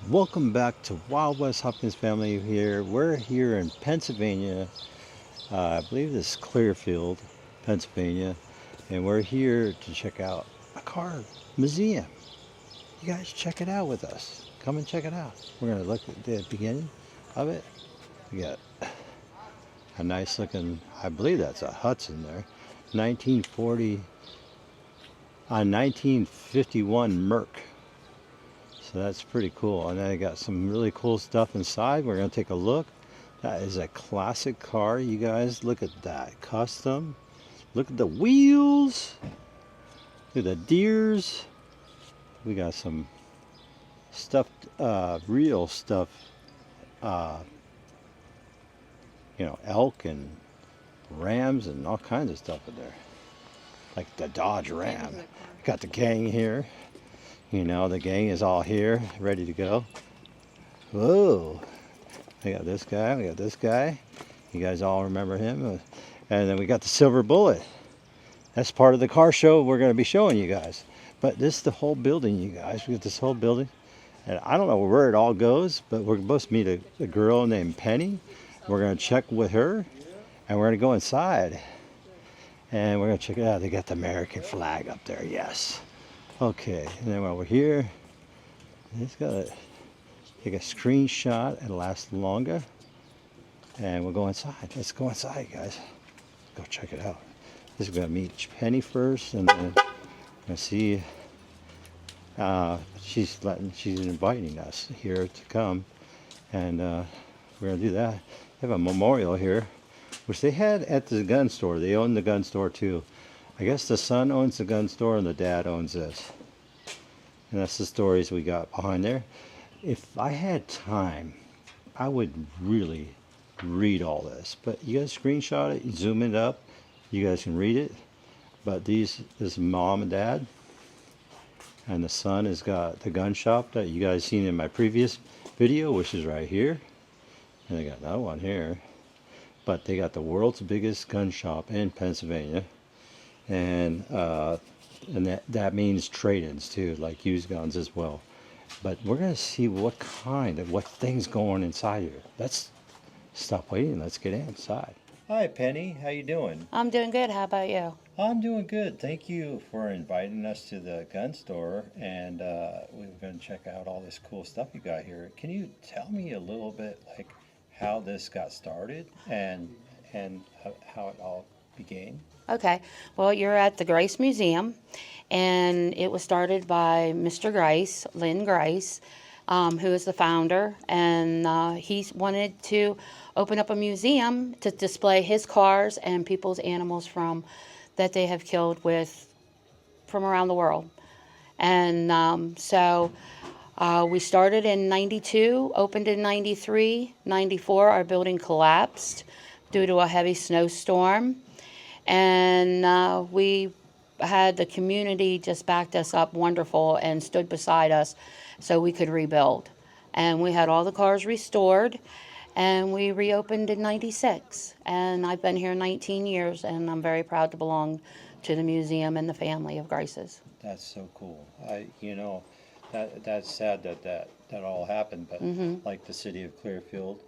Welcome back to Wild West Hopkins Family here. We're here in Pennsylvania. I believe this is Clearfield, Pennsylvania. And we're here to check out a car museum. You guys check it out with us. Come and check it out. We're going to look at the beginning of it. We got a nice looking, I believe that's a Hudson there. 1940, 1951 Merc. So that's pretty cool. And then I got some really cool stuff inside. We're going to take a look. That is a classic car, you guys. Look at that. Custom. Look at the wheels. Look at the deers. We got some stuffed, real stuff. Elk and rams and all kinds of stuff in there. Like the Dodge Ram. Got the gang here. The gang is all here, ready to go. Whoa. We got this guy, we got this guy. You guys all remember him. And then we got the Silver Bullet. That's part of the car show we're going to be showing you guys. But this is the whole building, you guys. We got this whole building. And I don't know where it all goes, but we're supposed to meet a girl named Penny. We're going to check with her, and we're going to go inside. And we're going to check it out. They got the American flag up there, yes. Okay, and then while we're here, it's got to take a screenshot and last longer. And we'll go inside. Let's go inside, guys. Go check it out. This is going to meet Penny first, and then we're going to see. She's inviting us here to come, and we're going to do that. They have a memorial here, which they had at the gun store. They own the gun store too. I guess the son owns the gun store and the dad owns this. And that's the stories we got behind there. If I had time, I would really read all this. But you guys screenshot it, you zoom it up, you guys can read it. But this is mom and dad. And the son has got the gun shop that you guys seen in my previous video, which is right here. And they got another one here. But they got the world's biggest gun shop in Pennsylvania. And that means trade-ins too, like used guns as well. But we're going to see what things going inside here. Let's stop waiting. Let's get inside. Hi, Penny. How you doing? I'm doing good. How about you? I'm doing good. Thank you for inviting us to the gun store, and we're going to check out all this cool stuff you got here. Can you tell me a little bit like how this got started and how it all began? Okay. Well, you're at the Grace Museum, and it was started by Mr. Grace, Lynn Grace, who is the founder, and he wanted to open up a museum to display his cars and people's animals that they have killed from around the world. And so we started in 92, opened in 93, 94, our building collapsed due to a heavy snowstorm. And we had the community just backed us up wonderful and stood beside us so we could rebuild. And we had all the cars restored, and we reopened in 96. And I've been here 19 years, and I'm very proud to belong to the museum and the family of Graces. That's so cool. That's sad that all happened, but like the city of Clearfield,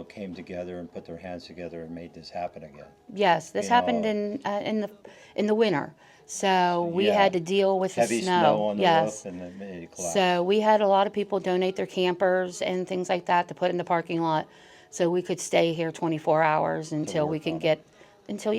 came together and put their hands together and made this happen again. Yes, this happened in the winter, so we had to deal with heavy the snow. Snow on the roof, and then made it collapse. So we had a lot of people donate their campers and things like that to put in the parking lot, so we could stay here 24 hours until we can get until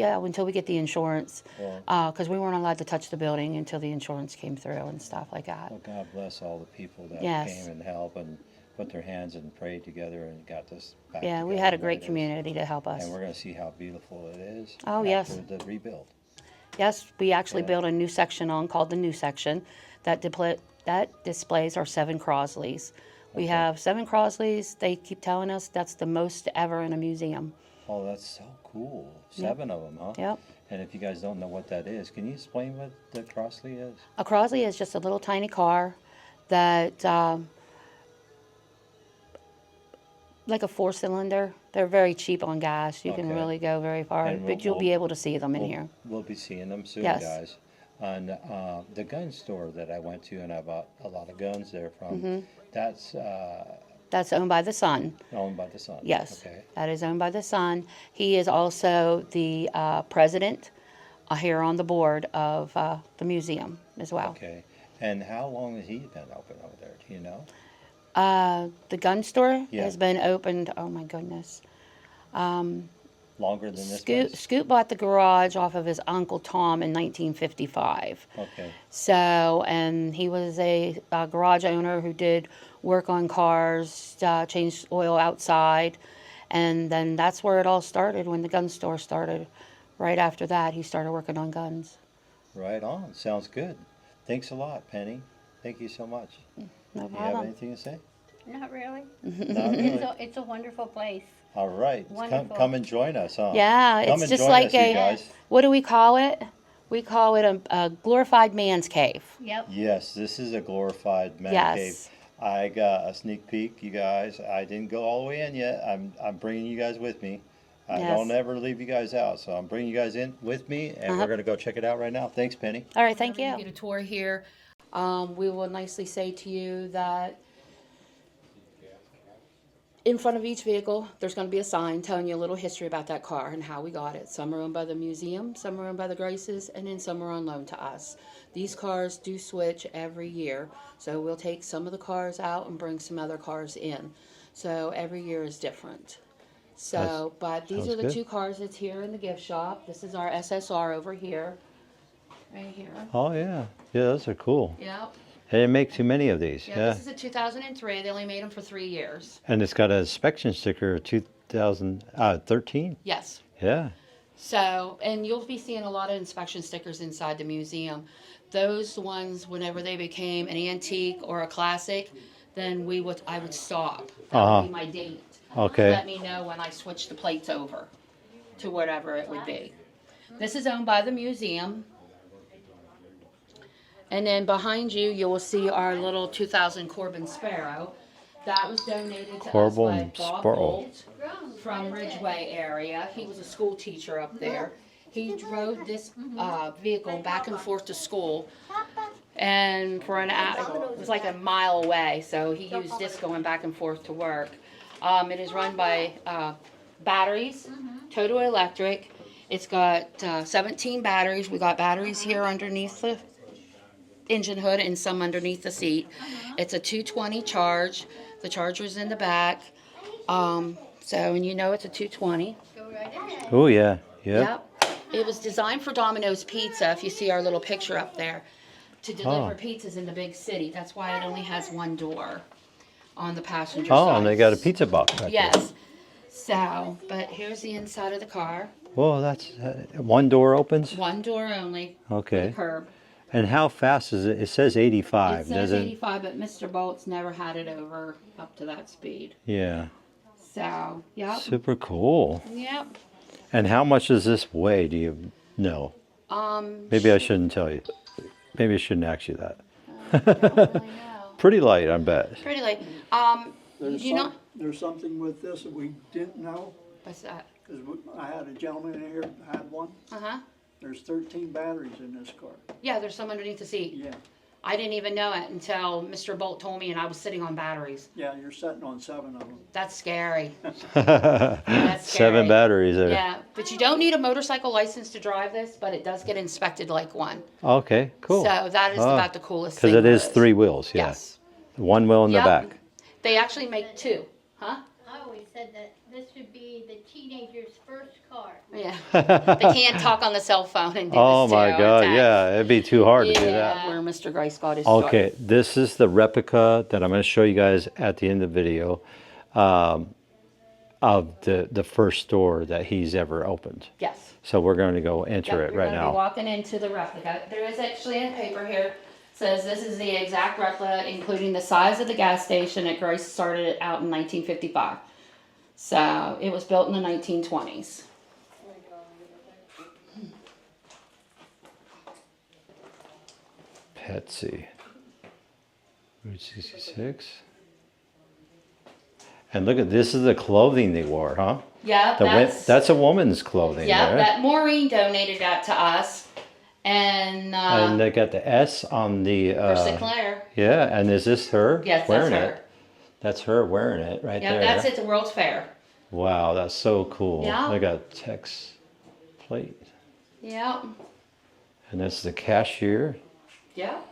we get the insurance, because we weren't allowed to touch the building until the insurance came through and stuff like that. Well, God bless all the people that Yes. came and helped and put their hands and prayed together and got this back Yeah, together we had a where great it is. community to help us. And we're going to see how beautiful it is Oh, yes. after the rebuild. Yes, we actually built a new section called the new section that displays our 7 Crosleys. We have 7 Crosleys. They keep telling us that's the most ever in a museum. Oh, that's so cool. 7 of them, huh? Yep. And if you guys don't know what that is, can you explain what the Crossley is? A Crosley is just a little tiny car that, like a 4-cylinder. They're very cheap on gas. You can Okay. really go very far, And but you'll be able to see them in here. We'll be seeing them soon, Yes. guys. on the gun store that I went to, and I bought a lot of guns there from. Mm-hmm. That's That's owned by the son. owned by the son. Yes, Okay. that is owned by the son. He is also the president here on the board of the museum as well. Okay. And how long has he been open over there? Do you know? The gun store Yeah. has been opened, oh my goodness. Longer than this Scoot, place? Scoot bought the garage off of his Uncle Tom in 1955. Okay. So, and he was a garage owner who did work on cars, changed oil outside. And then that's where it all started when the gun store started. Right after that, he started working on guns. Right on. Sounds good. Thanks a lot, Penny. Thank you so much. No Do you have problem. anything to say? Not really. Not really. It's a wonderful place. All right. Wonderful. Come and join us, huh? Yeah, Come it's and just join like us, you guys. what do we call it? We call it a glorified man's cave. Yep. Yes, this is a glorified man Yes. cave. I got a sneak peek, you guys. I didn't go all the way in yet. I'm bringing you guys with me. I Yes. don't ever leave you guys out, so I'm bringing you guys in with me, and Uh-huh. we're gonna go check it out right now. Thanks, Penny. All right, thank you. Get a tour here. We will nicely say to you that in front of each vehicle, there's going to be a sign telling you a little history about that car and how we got it. Some are owned by the museum, some are owned by the Graces, and then some are on loan to us. These cars do switch every year, so we'll take some of the cars out and bring some other cars in. So every year is different. So, but these sounds are the good. two cars that's here in the gift shop. This is our SSR over here, right here. Oh yeah, yeah, those are cool. Yep. They didn't make too many of these. Yeah, this is a 2003. They only made them for 3 years. And it's got an inspection sticker, 2013. Yes. Yeah. So, and you'll be seeing a lot of inspection stickers inside the museum. Those ones, whenever they became an antique or a classic, then I would stop. That would be my date. Okay. Let me know when I switch the plates over to whatever it would be. This is owned by the museum. And then behind you, you will see our little 2000 Corbin Sparrow. That was donated to us by Bob Sparrow. Bolt from Ridgeway area. He was a school teacher up there. He drove this vehicle back and forth to school, and for an hour, it was like a mile away. So he used this going back and forth to work. It is run by batteries, Total Electric. It's got 17 batteries. We got batteries here underneath the engine hood and some underneath the seat. It's a 220 charge. The charger's in the back. So, and you know it's a 220. Go right ahead. Oh yeah. Yep. Yep. It was designed for Domino's Pizza, if you see our little picture up there, to deliver pizzas in the big city. That's why it only has one door on the passenger side. Oh, and they got a pizza box back there. Yes. So, but here's the inside of the car. Well, that's one door opens. One door only. Okay. The curb. And how fast is it? It says 85. It says 85, but Mr. Bolt's never had it over up to that speed. Yeah. So, yep. Super cool. Yep. And how much does this weigh? Do you know? Maybe I shouldn't tell you. Maybe I shouldn't ask you that. Don't really know. Pretty light, I bet. Pretty late. There's something with this that we didn't know, What's that? because I had a gentleman in here that had one. Uh-huh. There's 13 batteries in this car. Yeah, there's some underneath the seat. Yeah, I didn't even know it until Mr. Bolt told me, and I was sitting on batteries. yeah, you're sitting on 7 of them. That's scary. That's scary. 7 batteries there. Yeah, but you don't need a motorcycle license to drive this, but it does get inspected like one. Okay, cool. So that is about the coolest thing. Because it is there 3 wheels, yeah. Yes. One wheel in Yep. the back. They actually make 2. Huh? I always said that this would be the teenager's first car. Yeah. They can't talk on the cell phone and do Oh this my too, God, text. yeah, it'd be too hard to do that. Yeah, where Mr. Grace got his start. Okay, this is the replica that I'm going to show you guys at the end of the video of the first store that he's ever opened. Yes. So we're going to go enter Yep, it you're right gonna be now. walking into the replica. There is actually a paper here says this is the exact replica, including the size of the gas station that Grace started it out in 1955. So it was built in the 1920s. Petsy. Route 66. And look at this is the clothing they wore, huh? Yeah, That's a woman's clothing. yeah. there. That Maureen donated that to us, And they got the S on the. for Sinclair. Yeah, and is this her Yes, wearing that's her. it? That's her wearing it right Yep, there. that's at the World's Fair. Wow, that's so cool. Yeah. They got text plate. Yep. And that's the cashier. Yep.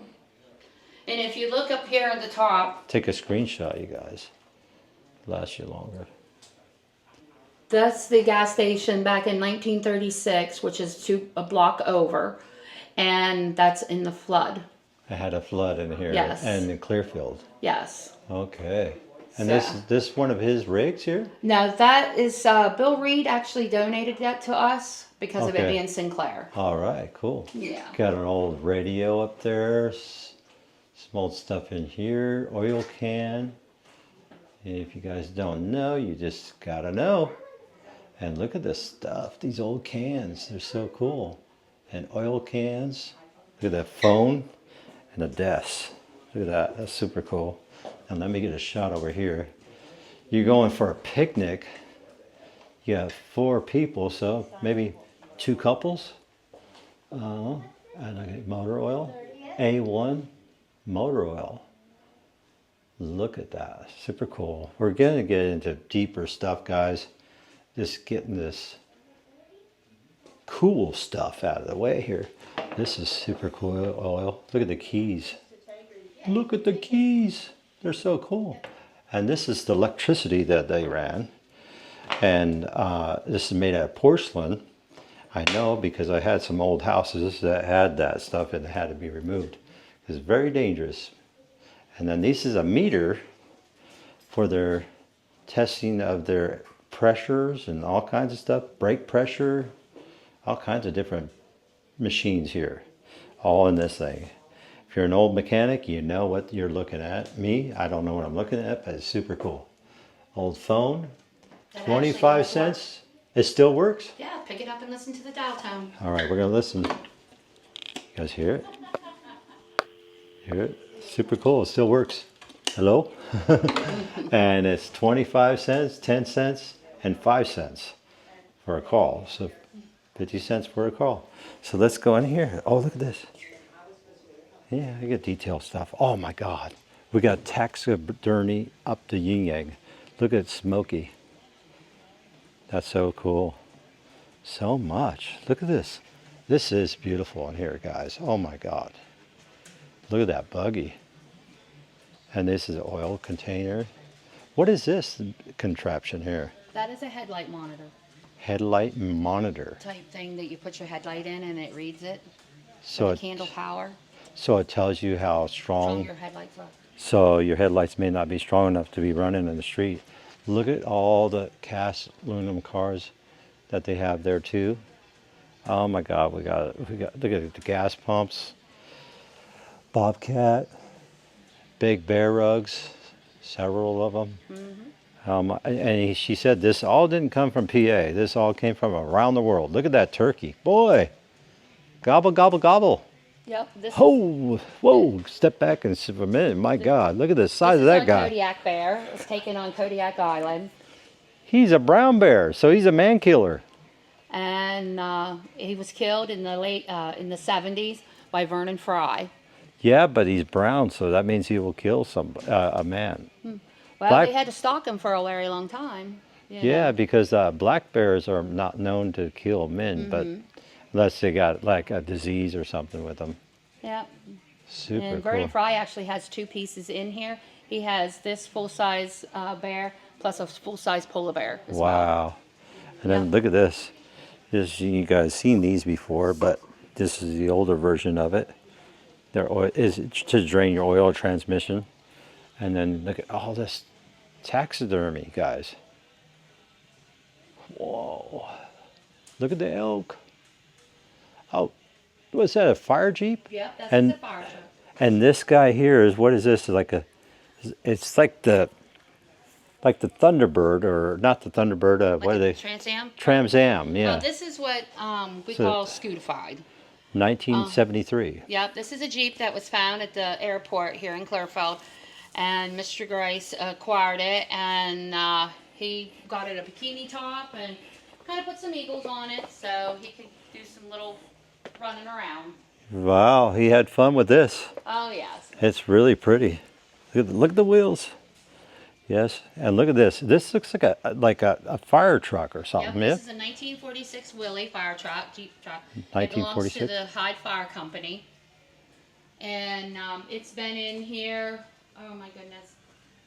And if you look up here at the top, Take a screenshot, you guys. Lasts you longer. that's the gas station back in 1936, which is a block over. And that's in the flood. I had a flood in here. Yes. And in Clearfield. Yes. Okay. And So- this one of his rigs here? Now that is, Bill Reed actually donated that to us because of it Okay. being Sinclair. All right, cool. Yeah. Got an old radio up there. Some old stuff in here. Oil can. If you guys don't know, you just gotta know. And look at this stuff. These old cans. They're so cool. And oil cans. Look at that phone and a desk. Look at that. That's super cool. And let me get a shot over here. You're going for a picnic. You have 4 people, so maybe 2 couples. And I get motor oil. A1 motor oil. Look at that. Super cool. We're going to get into deeper stuff, guys. Just getting this cool stuff out of the way here. This is super cool oil. Look at the keys. Look at the keys. They're so cool. And this is the electricity that they ran. And this is made out of porcelain. I know because I had some old houses that had that stuff and it had to be removed. It's very dangerous. And then this is a meter for their testing of their pressures and all kinds of stuff. Brake pressure, all kinds of different machines here. All in this thing. If you're an old mechanic, you know what you're looking at. Me, I don't know what I'm looking at, but it's super cool. Old phone, That 25 actually cents. It still works? Yeah, pick it up and listen to the dial tone. All right, we're going to listen. You guys hear it? Hear it? Super cool. It still works. Hello? And it's 25 cents, 10 cents, and 5 cents for a call. So 50 cents for a call. So let's go in here. Oh, look at this. Yeah, I get detailed stuff. Oh my God. We got taxidermy up to yin yang. Look at Smokey. That's so cool. So much. Look at this. This is beautiful in here, guys. Oh my God. Look at that buggy. And this is an oil container. What is this contraption here? That is a headlight monitor Headlight monitor. type thing that you put your headlight in and it reads it. So With it, the candle power. so it tells you how Strong strong. your headlights are. So your headlights may not be strong enough to be running in the street. Look at all the cast aluminum cars that they have there too. Oh my God, we got look at the gas pumps. Bobcat, big bear rugs, several of them. She said this all didn't come from PA. This all came from around the world. Look at that turkey, boy! Gobble gobble gobble. Yep. This Oh, whoa! Step back and for a minute. My God, look at the size of this is that on guy. Kodiak Bear. It's taken on Kodiak Island. He's a brown bear, so he's a man killer. And he was killed in the in the 70s by Vernon Fry. Yeah, but he's brown, so that means he will kill a man. Well, Black- they had to stalk him for a very long time. you Yeah, know. because black bears are not known to kill men, but unless they got like a disease or something with them. Yep. Super And cool. Vernon Fry actually has 2 pieces in here. He has this full-size bear plus a full-size polar bear as well. Wow. And then Yeah. look at this. You guys seen these before, but this is the older version of it. Their oil is to drain your oil transmission. And then look at all this taxidermy, guys. Whoa. Look at the elk. Oh, what's that, a fire jeep? Yep, that's And- the fire truck. And this guy here is, what is this? It's like the Thunderbird, or not the Thunderbird, Like what are a they? Trans Am? Trans Am, yeah. Well, this is what we So- call scootified. 1973. Yep, this is a Jeep that was found at the airport here in Clearfield. And Mr. Grace acquired it, and he got it a bikini top and kind of put some eagles on it so he could do some little running around. Wow, he had fun with this. Oh, yes. It's really pretty. Look at the wheels. Yes, and look at this. This looks like a fire truck or Yep, something. Yeah, this is a 1946 Willys fire truck, Jeep truck. It belongs to 1946. the Hyde Fire Company. And it's been in here, oh my goodness,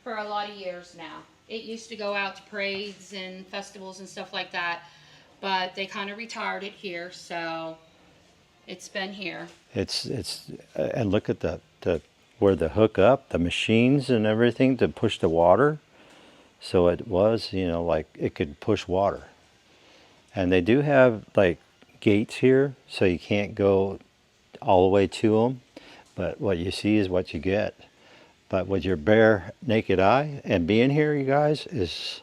for a lot of years now. It used to go out to parades and festivals and stuff like that, but they kind of retired it here, so it's been here. It's and look at the where the hook up, the machines and everything to push the water. So it was, like it could push water. And they do have like gates here, so you can't go all the way to them. But what you see is what you get. But with your bare naked eye and being here, you guys, is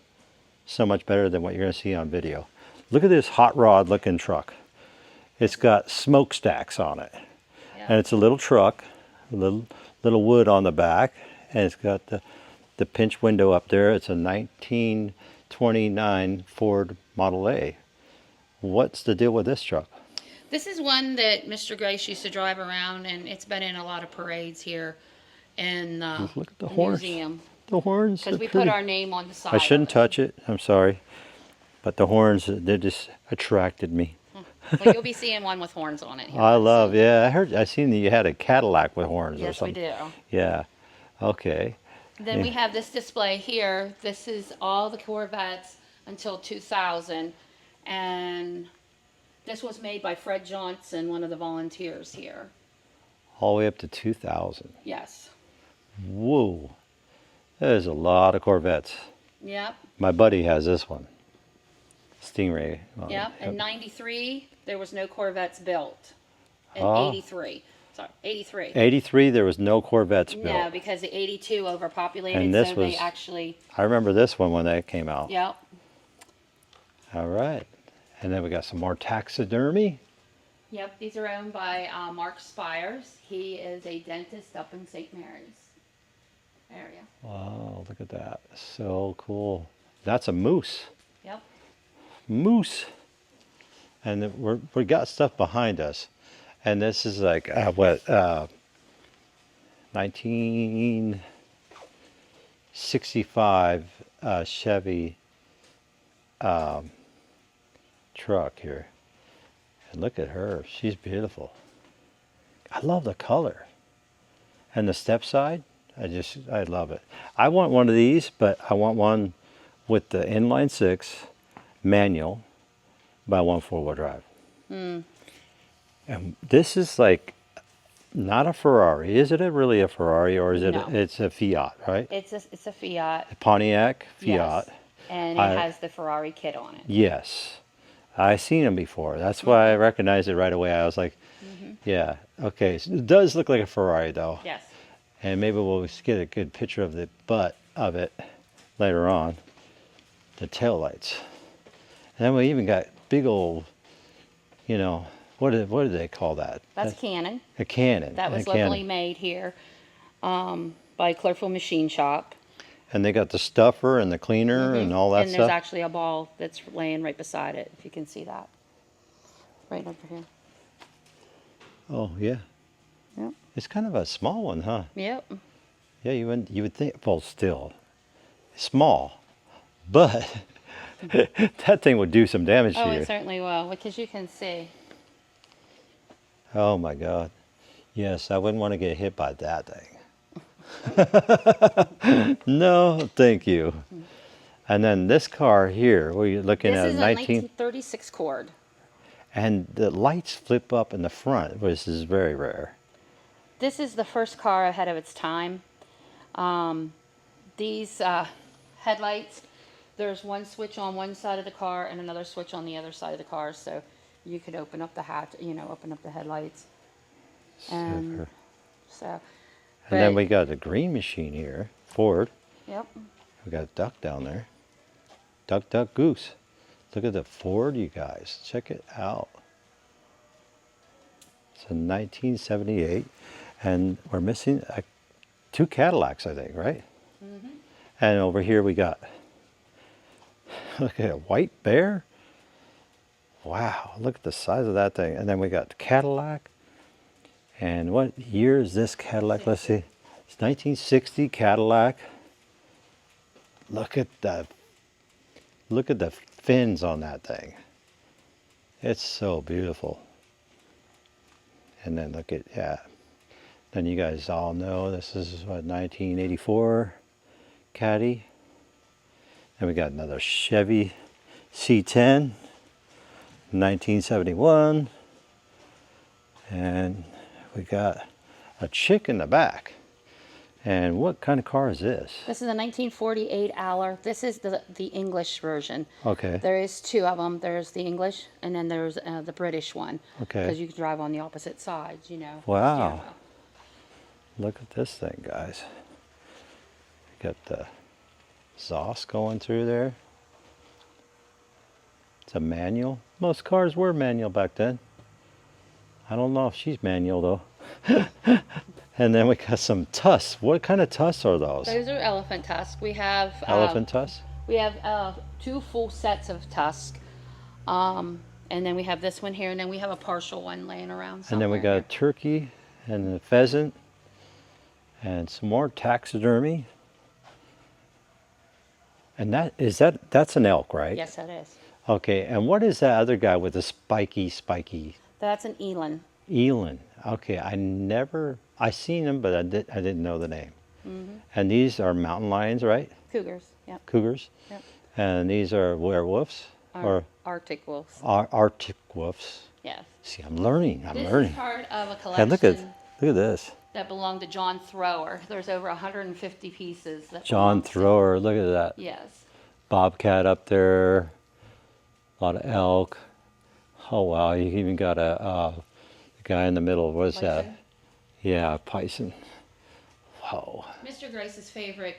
so much better than what you're going to see on video. Look at this hot rod looking truck. It's got smokestacks on it. And it's a little truck, a little wood on the back, and it's got the pinch window up there. It's a 1929 Ford Model A. What's the deal with this truck? This is one that Mr. Grace used to drive around, and it's been in a lot of parades here in the Look at the horns. museum. The horns. Because are we pretty. put our name on the side. I shouldn't of it. touch it. I'm sorry. But the horns, they just attracted me. Well, you'll be seeing one with horns on it here. I love, yeah. I seen that you had a Cadillac with horns or Yes, we something. do. Yeah. Okay. Then we Yeah. have this display here. This is all the Corvettes until 2000. And this was made by Fred Johnson, one of the volunteers here. All the way up to 2000. Yes. Whoa. There's a lot of Corvettes. Yep. My buddy has this one. Stingray. Yep. In 93, there was no Corvettes built. In Oh. 83. Sorry, 83. 83, there was no Corvettes built. No, because the 82 overpopulated, And this so was- they actually, I remember this one when that came out. yep. All right. And then we got some more taxidermy. Yep, these are owned by Mark Spires. He is a dentist up in St. Mary's area. Wow, look at that. So cool. That's a moose. Yep. Moose. And then we got stuff behind us. And this is like, 1965 Chevy truck here. And look at her. She's beautiful. I love the color. And the step side, I love it. I want one of these, but I want one with the inline six manual, but I want four-wheel drive. And this is like not a Ferrari. Is it really a Ferrari, or is it? No. It's a Fiat, right? It's a Fiat. A Pontiac Fiat. Yes. And it has the Ferrari kit on it. Yes, I seen them before. That's why I recognized it right away. I was like, yeah, okay. So it does look like a Ferrari though. Yes. And maybe we'll get a good picture of the butt of it later on. The tail lights. And then we even got big old, what do they call that? That's Canon. A cannon. That was a cannon. locally made here by Clearfield Machine Shop. And they got the stuffer and the cleaner and all that And there's stuff. actually a ball that's laying right beside it, if you can see that. Right over here. Oh yeah. Yep. It's kind of a small one, huh? Yep. Yeah, you would think. Well, still small, but that thing would do some damage Oh, to you. it certainly will, because you can see. Oh my God. Yes, I wouldn't want to get hit by that thing. No, thank you. And then this car here, we're looking This at is a 1936 Cord. and the lights flip up in the front, which is very rare. This is the first car ahead of its time. These headlights, there's one switch on one side of the car and another switch on the other side of the car, so you could open up the open up the headlights. And Super. so, And then but- we got the green machine here, Ford. Yep. We got a duck down there. Duck, duck, goose. Look at the Ford, you guys. Check it out. It's a 1978, and we're missing two Cadillacs, I think, right? And over here we got, look at a white bear. Wow, look at the size of that thing. And then we got the Cadillac. And what year is this Cadillac? Let's see. It's 1960 Cadillac. Look at the fins on that thing. It's so beautiful. And then look at, yeah. Then you guys all know this is what, 1984 Caddy. And we got another Chevy C10, 1971. And we got a chick in the back. And what kind of car is this? This is a 1948 Aller. This is the English version. Okay. There is two of them. There's the English, and then there's the British one. Okay. Because you can drive on the opposite sides, you know. Wow. Yeah. Look at this thing, guys. Got the exhaust going through there. It's a manual. Most cars were manual back then. I don't know if she's manual though. And then we got some tusks. What kind of tusks are those? Those are elephant tusks. We have Elephant tusks? We have 2 full sets of tusks. And then we have this one here, and then we have a partial one laying around somewhere. And then we got a here. turkey and a pheasant and some more taxidermy. And that's an elk, right? Yes, that is. Okay, and what is that other guy with the spiky? That's an eland. Eland. Okay, I seen him, but I didn't know the name. Mm-hmm. And these are mountain lions, right? Cougars. Yep. Cougars. Yep. And these are werewolves or Arctic wolves. Arctic wolves. Yes. See, I'm learning. This is part of a Hey, collection look at this. that belonged to John Thrower. There's over 150 pieces. That John belong to- Thrower. Look at that. Yes. Bobcat up there. A lot of elk. Oh wow! You even got a guy in the middle. What's that? Bison. Yeah, bison. Wow. Mr. Grace's favorite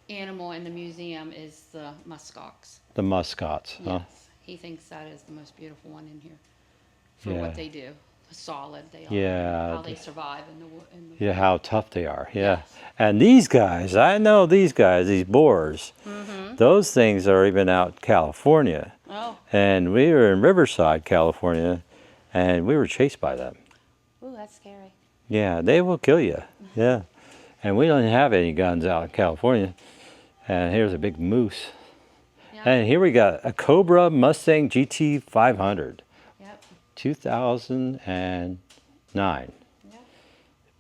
animal in the museum is the muskox. The muscots, huh? Yes. He thinks that is the most beautiful one in here for Yeah. what they do. Solid they are. Yeah. How they survive in the Yeah, how tough they are. Yeah. Yes. And these guys, I know these guys, these boars. Mm-hmm. Those things are even out in California. Oh. And we were in Riverside, California, and we were chased by them. Ooh, that's scary. Yeah, they will kill you. Yeah. And we don't have any guns out in California. And here's a big moose. Yep. And here we got a Cobra Mustang GT 500, Yep. 2009. Yep.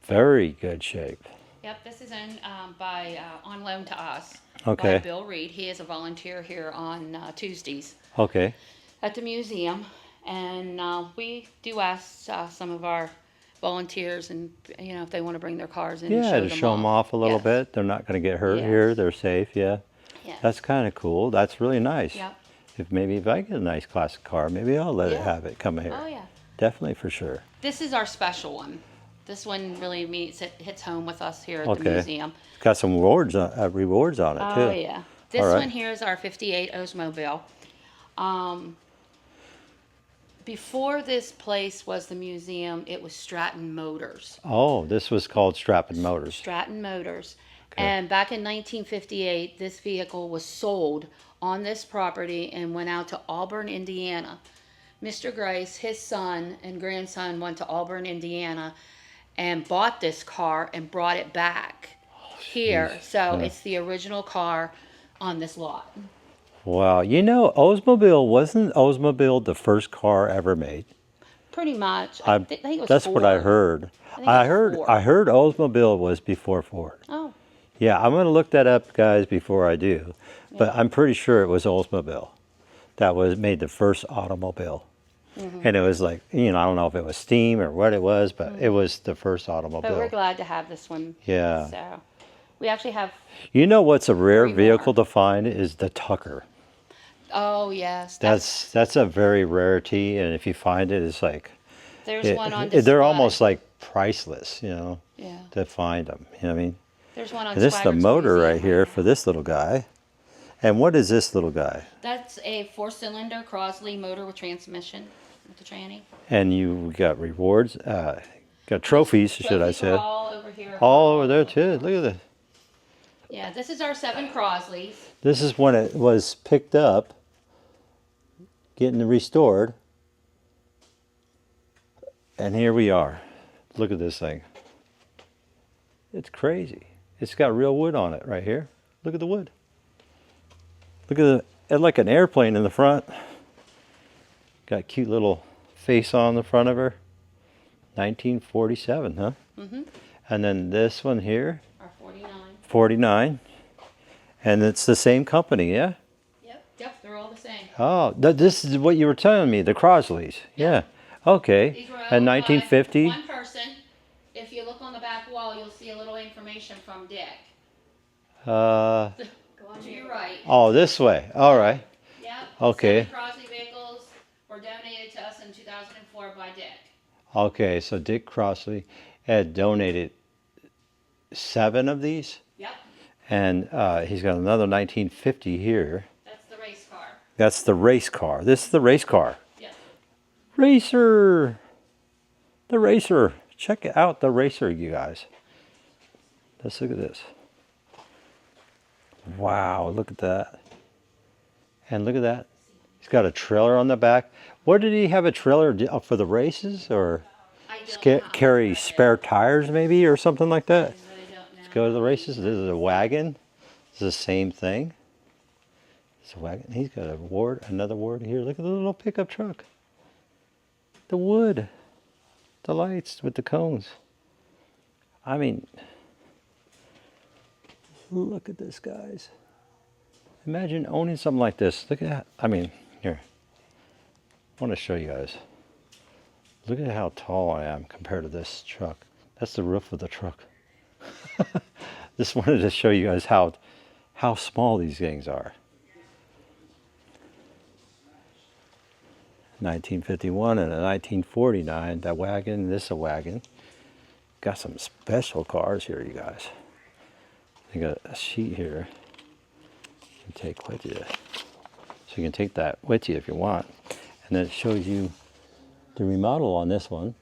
Very good shape. Yep. This is on loan to us. Okay. By Bill Reed. He is a volunteer here on Tuesdays Okay. at the museum, and we do ask some of our volunteers, and if they want to bring their cars in. Yeah, and to show them off a little Yes. bit. They're not going to get hurt Yes. here. They're safe. Yeah. Yes. That's kind of cool. That's really nice. Yep. If I get a nice classic car, maybe I'll let it Yeah. have it come here. Oh yeah. Definitely for sure. This is our special one. This one really hits home with us here at the Okay. museum. It's got some rewards on it too. Oh yeah. This All right. one here is our 58 Oldsmobile. Before this place was the museum, it was Stratton Motors. Oh, this was called Stratton Motors. Stratton Motors. Okay. And back in 1958, this vehicle was sold on this property and went out to Auburn, Indiana. Mr. Grace, his son and grandson went to Auburn, Indiana and bought this car and brought it back here. So it's the original car on this lot. Wow. Wasn't Oldsmobile the first car ever made? Pretty much. I think it was that's what I Ford. heard. think I it's heard Ford. I heard Oldsmobile was before Ford. Oh, Yeah, I'm going to look that up, guys, before I do. But I'm pretty sure it was Oldsmobile that made the first automobile. Mm-hmm. And it was like, I don't know if it was steam or what it was, but it was the first automobile. but we're glad to have this one. Yeah. So we actually have. You know what's a rare 3 more. vehicle to find is the Tucker. Oh yes, That's a very rarity, and if you find it, it's like there's one on display. they're almost like priceless, Yeah. to find them. You know what I mean? There's one on. And this is the Swaggart's motor Museum right here for this little guy. And what is this little guy? That's a 4-cylinder Crosley motor with transmission with the tranny. And you got rewards, got trophies, should I Trophies are say? all over here. All over there too. Look at this. Yeah, this is our 7 Crosleys. This is when it was picked up, getting restored. And here we are. Look at this thing. It's crazy. It's got real wood on it right here. Look at the wood. Look at it, like an airplane in the front. Got a cute little face on the front of her. 1947, huh? Mm-hmm. And then this one here, Our 49. 49. And it's the same company, yeah? Yep, they're all the same. Oh, this is what you were telling me, the Crosleys. Yeah. Okay. These were And owned by 1950. one person. If you look on the back wall, you'll see a little information from Dick. Uh, To your right. oh, this way. All right. Yep. Okay. 7 Crosley vehicles were donated to us in 2004 by Dick. Okay, so Dick Crossley had donated 7 of these, Yep. and he's got another 1950 here. That's the race car. That's the race car. This is the race car. Yep. Racer! The racer. Check out the racer, you guys. Let's look at this. Wow, look at that. And look at that. He's got a trailer on the back. What did he have a trailer for the races, or I don't know how carry much spare tires maybe, or something like that? I really don't know. Let's go to the races. This is a wagon. It's the same thing. It's a wagon. He's got a ward, another ward here. Look at the little pickup truck. The wood. The lights with the cones. I mean, look at this, guys. Imagine owning something like this. Look at that. I mean, here. I want to show you guys. Look at how tall I am compared to this truck. That's the roof of the truck. Just wanted to show you guys how small these things are. 1951 and a 1949. That wagon, this is a wagon. Got some special cars here, you guys. They got a sheet here you can take with you. So you can take that with you if you want. And then it shows you the remodel on this one.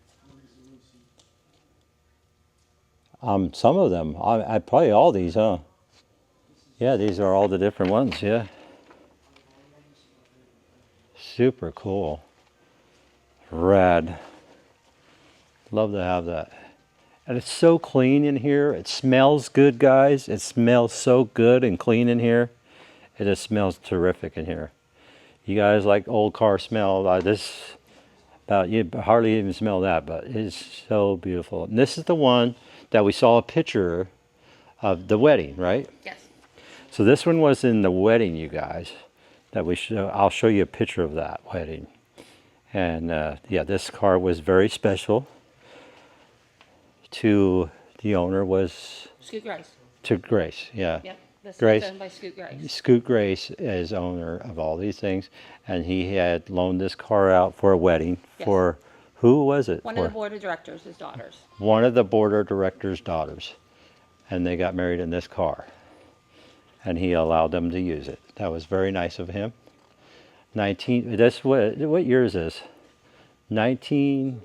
Some of them, I probably all these, huh? Yeah, these are all the different ones, yeah. Super cool. Rad. Love to have that. And it's so clean in here. It smells good, guys. It smells so good and clean in here. It just smells terrific in here. You guys like old car smell? You hardly even smell that, but it's so beautiful. And this is the one that we saw a picture of the wedding, right? Yes. So this one was in the wedding, you guys. I'll show you a picture of that wedding. And yeah, this car was very special to the owner, was Scoot Grace. to Grace, yeah. Yep. This Grace. is owned by Scoot Grace. Scoot Grace is owner of all these things, and he had loaned this car out for a wedding. Yes. For who was it? One of the board of directors, his daughters. One of the board of directors' daughters, and they got married in this car, and he allowed them to use it. That was very nice of him. What year is this? 86.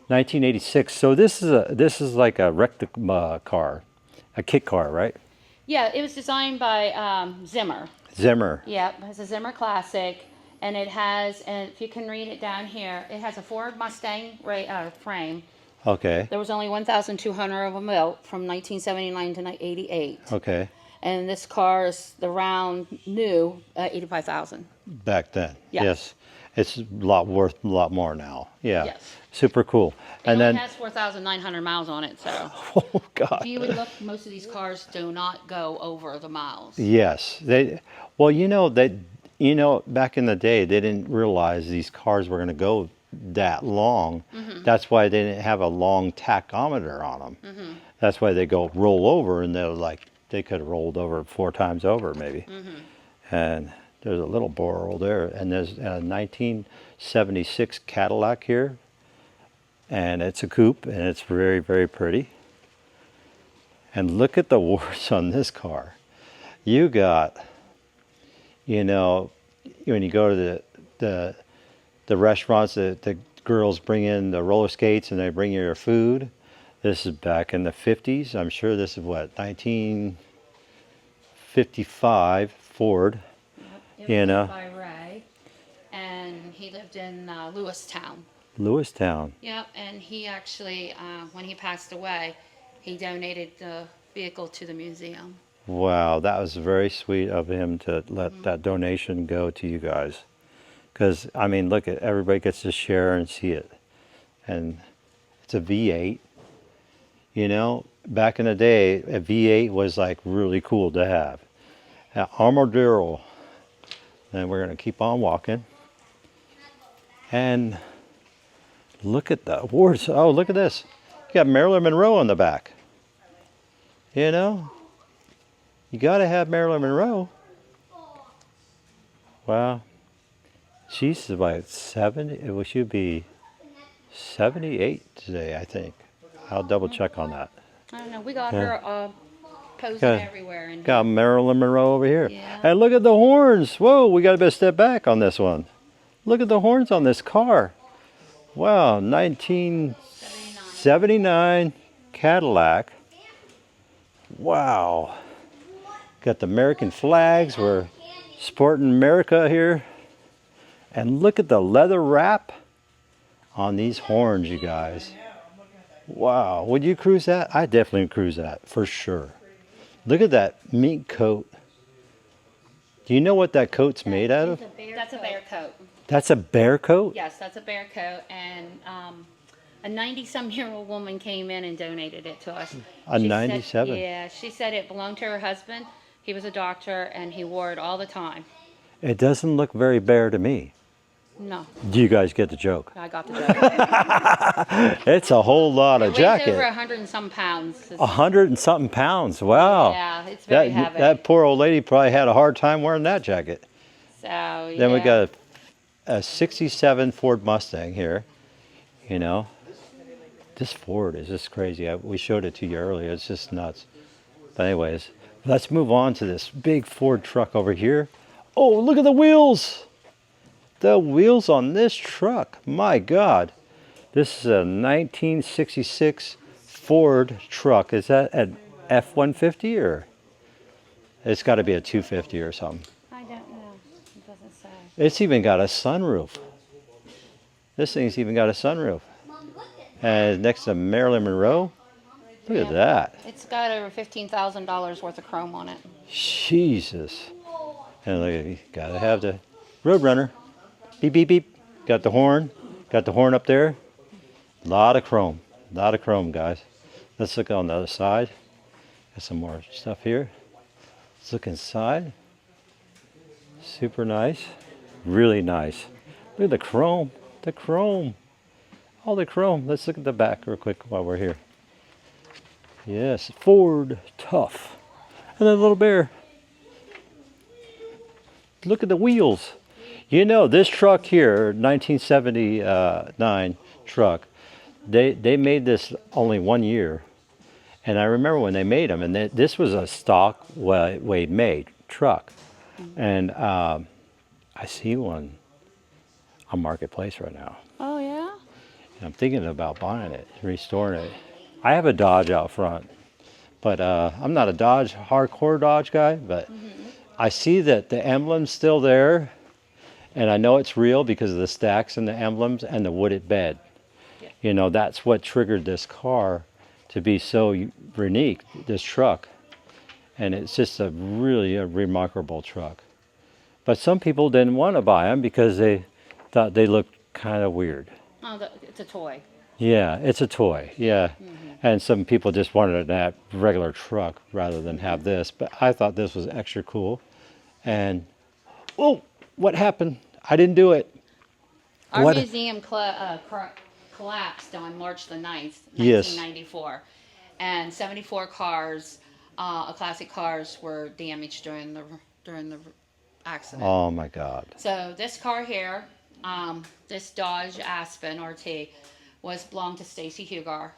1986. So this is like a car, a kit car, right? Yeah, it was designed by Zimmer. Zimmer. Yep, it's a Zimmer Classic, and it has, and if you can read it down here, it has a Ford Mustang frame. Okay. There was only 1,200 of them built from 1979 to 88. Okay. And this car is around new, 85,000. Back then. Yes. Yes. It's worth a lot more now. Yeah. Yes. Super cool. It And only then has 4,900 miles on it, so oh god. if you would look, most of these cars do not go over the miles. Yes. Back in the day they didn't realize these cars were going to go that long. Mm-hmm. That's why they didn't have a long tachometer on them. Mm-hmm. That's why they roll over, and they could have rolled over 4 times over maybe. Mm-hmm. And there's a little borrow there, and there's a 1976 Cadillac here, and it's a coupe, and it's very, very pretty. And look at the wards on this car. You got, when you go to the restaurants, the girls bring in the roller skates and they bring you your food. This is back in the 50s. I'm sure this is what, 1955 Ford. It was by Ray, and he lived in Lewistown. Lewistown. Yep, and he actually, when he passed away, he donated the vehicle to the museum. Wow, that was very sweet of him to let that donation go to you guys. Because, I mean, look at everybody gets to share and see it. And it's a V8. You know, back in the day, a V8 was like really cool to have. Armadillo. And we're going to keep on walking. And look at the awards. Oh, look at this. You got Marilyn Monroe on the back. You know, you got to have Marilyn Monroe. Wow. She's about 70. It should be 78 today, I think. I'll double check on that. I don't know, we got Yeah. her posing Got- everywhere. And Got Marilyn Monroe over here. Yeah. And look at the horns. Whoa, we got to better step back on this one. Look at the horns on this car. Wow, 1979 Cadillac. Wow. Got the American flags. We're sporting America here. And look at the leather wrap on these horns, you guys. Wow. Would you cruise that? I definitely would cruise that, for sure. Look at that mink coat. Do you know what that coat's made out of? That's a bear coat. That's a bear coat? Yes, that's a bear coat, and a 90-some-year-old woman came in and donated it to us. A She said- 97? Yeah, she said it belonged to her husband. He was a doctor, and he wore it all the time. It doesn't look very bear to me. No, Do you guys get the joke? I got the joke. It's a whole lot of It weighs over jacket. 100 and some pounds. 100 and something pounds. Wow. Yeah, it's very That, heavy. that poor old lady probably had a hard time wearing that jacket. So, yeah. Then we got a 67 Ford Mustang here. You know, this Ford is just crazy. We showed it to you earlier. It's just nuts. But anyways, let's move on to this big Ford truck over here. Oh, look at the wheels. The wheels on this truck. My God. This is a 1966 Ford truck. Is that an F-150 or? It's got to be a 250 or something. I don't know. It doesn't say. It's even got a sunroof. This thing's even got a sunroof. And next to Marilyn Monroe. Look at that. It's got over $15,000 worth of chrome on it. Jesus. And look, you gotta have the Roadrunner. Beep, beep, beep. Got the horn. Got the horn up there. Lot of chrome. Lot of chrome, guys. Let's look on the other side. Got some more stuff here. Let's look inside. Super nice. Really nice. Look at the chrome. The chrome. All the chrome. Let's look at the back real quick while we're here. Yes, Ford Tough. And that little bear. Look at the wheels. You know, this truck here, 1979 truck, they made this only 1 year. And I remember when they made them, and this was a stock way made truck. And I see one on Marketplace right now. Oh, yeah? And I'm thinking about buying it, restoring it. I have a Dodge out front, but I'm not a hardcore Dodge guy, but I see that the emblem's still there, and I know it's real because of the stacks and the emblems and the wooded bed. Yeah. You know, that's what triggered this car to be so unique, this truck. And it's just a really remarkable truck. But some people didn't want to buy them because they thought they looked kind of weird. Oh, it's a toy. Yeah, it's a toy. Yeah. And some people just wanted that regular truck rather than have this. But I thought this was extra cool. And, oh, what happened? I didn't do it. Our What- museum collapsed on March the 9th, Yes. 1994. And 74 cars, classic cars, were damaged during the accident. Oh, my God. So this car here, this Dodge Aspen RT, belonged to Stacy Hugar.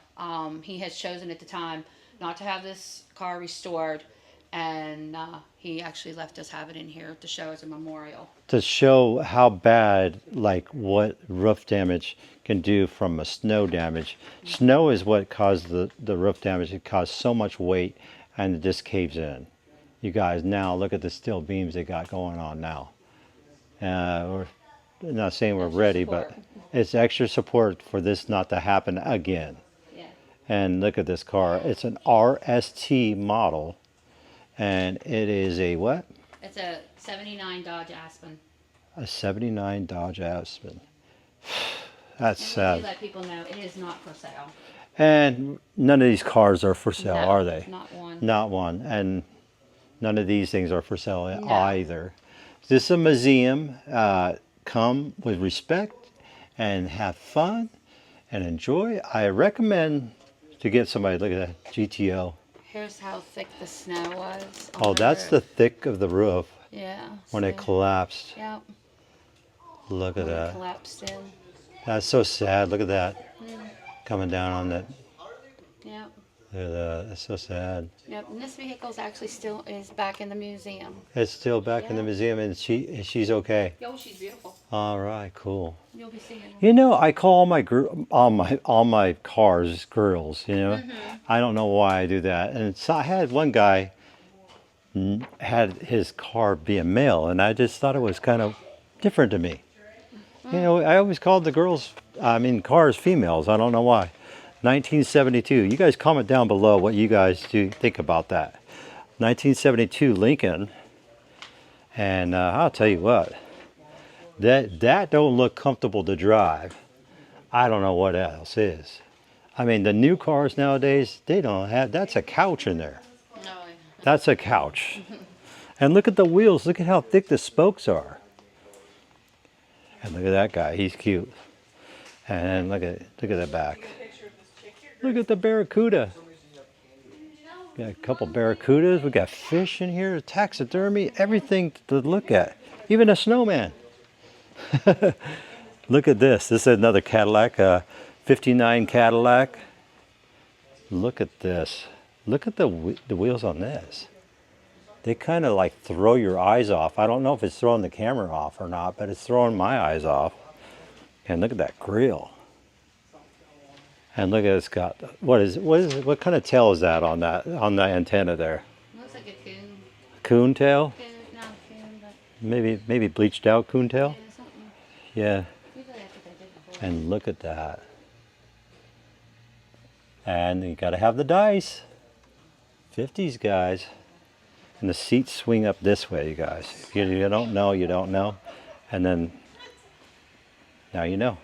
He has chosen at the time not to have this car restored, and he actually left us have it in here to show as a memorial. To show how bad, like what roof damage can do from a snow damage. Snow is what caused the roof damage. It caused so much weight and it just caves in. You guys, now look at the steel beams they got going on now. not saying we're Extra ready, support. but it's extra support for this not to happen again. Yeah. And look at this car. It's an RST model, and it is a what? It's a 79 Dodge Aspen. A 79 Dodge Aspen. That's And we sad. do let people know it is not for sale. And none of these cars are for sale, No, are they? Not one. Not one. And none of these things are for sale No. either. This is a museum. Come with respect and have fun and enjoy. I recommend to get somebody. Look at that GTO. Here's how thick the snow was. on Oh, that's the roof. thick of the roof Yeah. when it see? collapsed. Yep. Look at When it that. collapsed in. That's so sad. Look at that. Coming down on that. Yep. Look at that. That's so sad. Yep. And this vehicle's actually still is back in the museum. It's still back in the Yeah. museum, and she's okay. Oh, she's beautiful. All right, cool. You'll be seeing her. You know, I call all my cars girls. You know, I don't know why I do that. And so I had one guy had his car be a male, and I just thought it was kind of different to me. You know, I always called the cars females. I don't know why. 1972. You guys comment down below what you guys do think about that. 1972 Lincoln, and I'll tell you what. That don't look comfortable to drive. I don't know what else is. I mean, the new cars nowadays, they don't have, that's a couch in there. No. That's a couch. And look at the wheels. Look at how thick the spokes are. And look at that guy. He's cute. And look at the back. Look at the Barracuda. Got a couple Barracudas. We got fish in here, taxidermy, everything to look at. Even a snowman. Look at this. This is another Cadillac, 59 Cadillac. Look at this. Look at the wheels on this. They kind of like throw your eyes off. I don't know if it's throwing the camera off or not, but it's throwing my eyes off. And look at that grill. And look at it's got what kind of tail is that on the antenna there? Looks like a coon. Coon tail? Not a coon, but Maybe bleached out coon tail? yeah, something. Yeah. Usually that's what they did before. And look at that. And you got to have the dice. 50s, guys. And the seats swing up this way, you guys. If you don't know, you don't know. And then, now you know.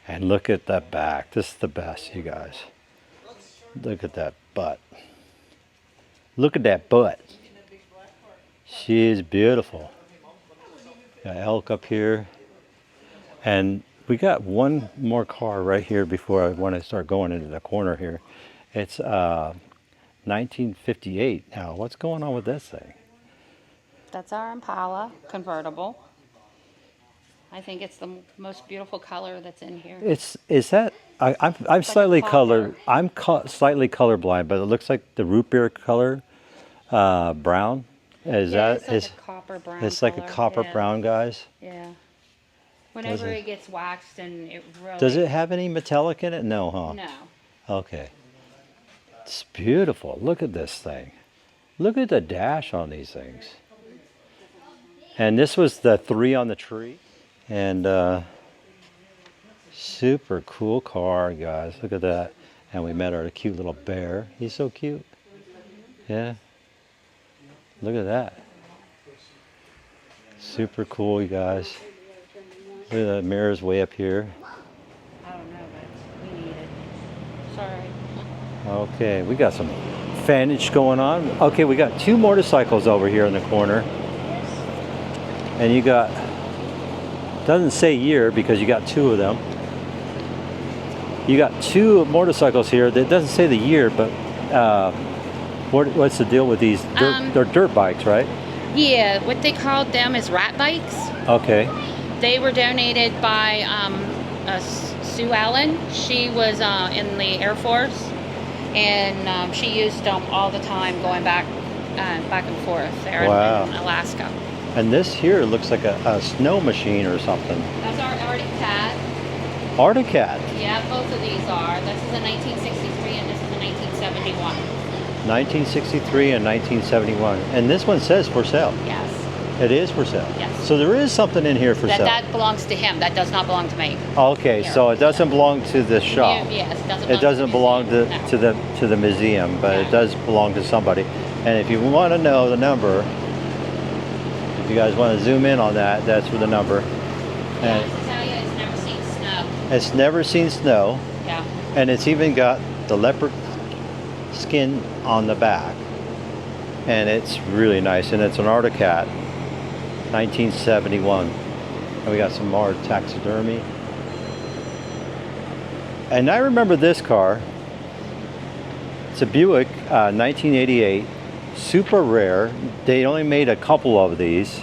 And look at that back. This is the best, you guys. Look at that butt. Look at that butt. She is beautiful. Got elk up here. And we got one more car right here before I want to start going into the corner here. It's 1958. Now, what's going on with this thing? That's our Impala convertible. I think it's the most beautiful color that's in here. Is that I'm slightly copper. slightly colorblind, but it looks like the root beer color, brown. Is Yeah, that it's like is? a copper brown. It's like a color, copper yeah. brown, guys. Yeah. Whenever it? it gets waxed and it really. Does it have any metallic in it? No, huh? No. Okay. It's beautiful. Look at this thing. Look at the dash on these things. And this was the 3 on the tree. And super cool car, guys. Look at that. And we met our cute little bear. He's so cute. Yeah. Look at that. Super cool, you guys. Look at the mirrors way up here. I don't know, but we need it. Sorry. Okay, we got some fannage going on. Okay, we got 2 motorcycles over here in the corner. And you got, doesn't say year because you got 2 of them. You got 2 motorcycles here that doesn't say the year, but what's the deal with these? They're dirt bikes, right? Yeah, what they called them is rat bikes. Okay. They were donated by Sue Allen. She was in the Air Force, and she used them all the time going back and forth there Wow. in Alaska. And this here looks like a snow machine or something. That's our Arctic Cat. Articat, Yeah, both of these are. This is a 1963 and this is a 1971. 1963 and 1971. And this one says for sale. Yes. It is for sale. Yes. So there is something in here for sale. That belongs to him. That does not belong to me. Okay, Here. so it doesn't belong to the shop. Yes, it doesn't. It doesn't belong to, no. to the museum, but it No. does belong to somebody. And if you want to know the number, if you guys want to zoom in on that, that's for the number. Yeah, And to tell you, it's never seen snow. it's never seen snow, Yeah. and it's even got the leopard skin on the back. And it's really nice, and it's an Articat, 1971. And we got some more taxidermy. And I remember this car. It's a Buick, 1988, super rare. They only made a couple of these,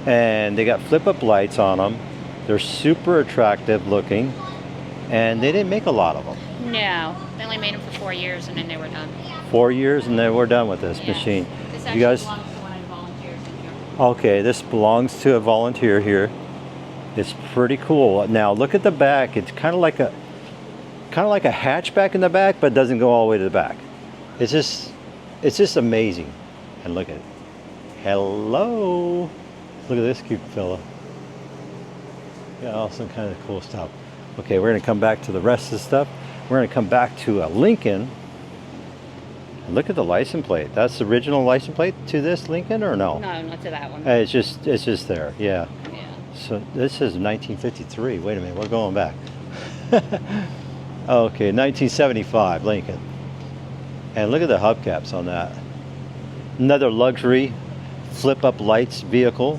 and they got flip-up lights on them. They're super attractive looking, and they didn't make a lot of them. No, they only made them for 4 years and then they were done. 4 years, and then we're done with this Yes. machine. This You actually guys, belongs to one of the volunteers in here. okay, this belongs to a volunteer here. It's pretty cool. Now look at the back. It's kind of like a hatchback in the back, but it doesn't go all the way to the back. It's just amazing. And look at it. Hello. Look at this cute fella. Yeah, all some kind of cool stuff. Okay, we're gonna come back to the rest of the stuff. We're gonna come back to a Lincoln. And look at the license plate. That's the original license plate to this Lincoln, or no? No, not to that one. It's just there. Yeah. Yeah. So this is 1953. Wait a minute, we're going back. Okay, 1975 Lincoln. And look at the hubcaps on that. Another luxury flip-up lights vehicle.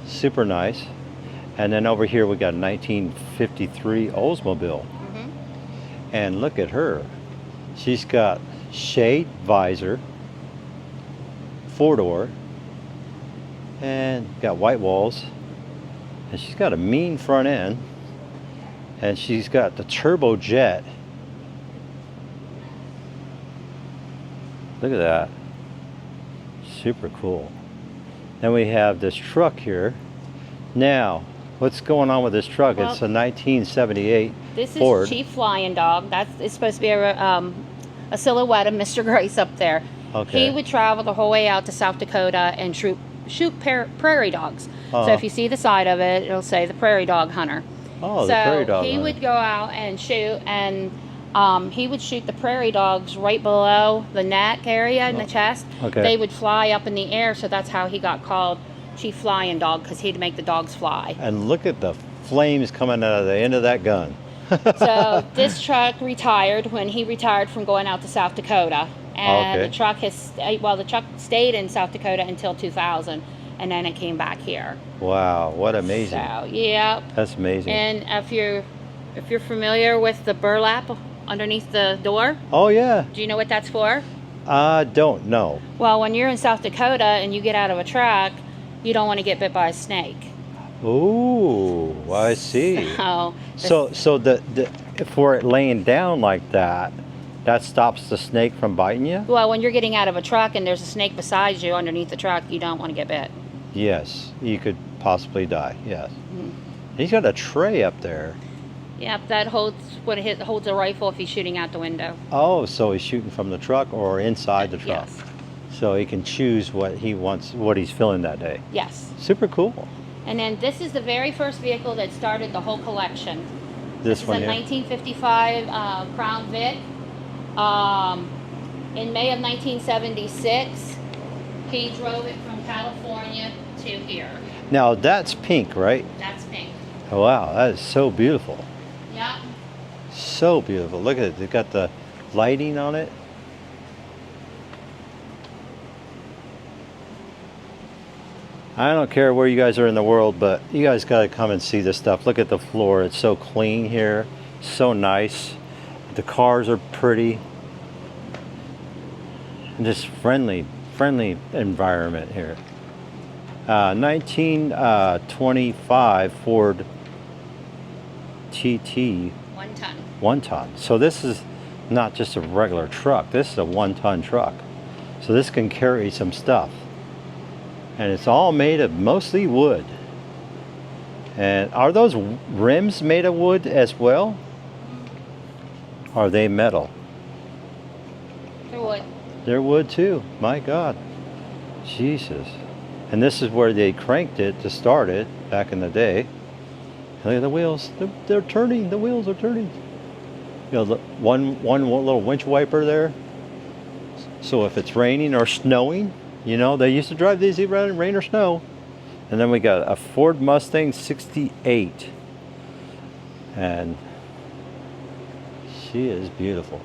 Super nice. And then over here we got a 1953 Oldsmobile. And look at her. She's got shade visor, 4-door, and got white walls. And she's got a mean front end. And she's got the turbo jet. Look at that. Super cool. Then we have this truck here. Now, what's going on with this truck? Well, It's a 1978 This is Ford. Chief Flying Dog. It's supposed to be a silhouette of Mr. Grace up there. Okay. He would travel the whole way out to South Dakota and shoot prairie dogs. Uh-huh. So if you see the side of it, it'll say the prairie dog hunter. Oh, so the prairie dog he hunter. would go out and shoot, and he would shoot the prairie dogs right below the neck area in the chest. Okay. They would fly up in the air, so that's how he got called Chief Flying Dog, because he'd make the dogs fly. And look at the flames coming out of the end of that gun. So this truck retired when he retired from going out to South Dakota, and Okay. the truck stayed in South Dakota until 2000, and then it came back here. Wow, what amazing. So yeah, That's amazing. and if you're familiar with the burlap underneath the door, Oh yeah, do you know what that's for? I don't know. Well, when you're in South Dakota and you get out of a truck, you don't want to get bit by a snake. Ooh, I see. So the for it laying down like that, that stops the snake from biting you? Well, when you're getting out of a truck and there's a snake beside you underneath the truck, you don't want to get bit. Yes, you could possibly die. Yes. Mm-hmm. He's got a tray up there. Yep, that holds holds a rifle if he's shooting out the window. Oh, so he's shooting from the truck or inside the truck. Yes. So he can choose what he wants, what he's feeling that day. Yes. Super cool. And then this is the very first vehicle that started the whole collection. This This one is a here. 1955 Crown Vic. In May of 1976, he drove it from California to here. Now that's pink, right? That's pink. Oh, wow, that is so beautiful. Yep. So beautiful. Look at it. They've got the lighting on it. I don't care where you guys are in the world, but you guys got to come and see this stuff. Look at the floor. It's so clean here. So nice. The cars are pretty. And just friendly environment here. 1925 Ford TT 1 ton. 1 ton. So this is not just a regular truck. This is a 1 ton truck. So this can carry some stuff. And it's all made of mostly wood. And are those rims made of wood as well? Are they metal? They're wood. They're wood too. My God. Jesus. And this is where they cranked it to start it back in the day. Look at the wheels. They're turning. The wheels are turning. You know, one little winch wiper there. So if it's raining or snowing, you know, they used to drive these even in rain or snow. And then we got a Ford Mustang 68. And she is beautiful.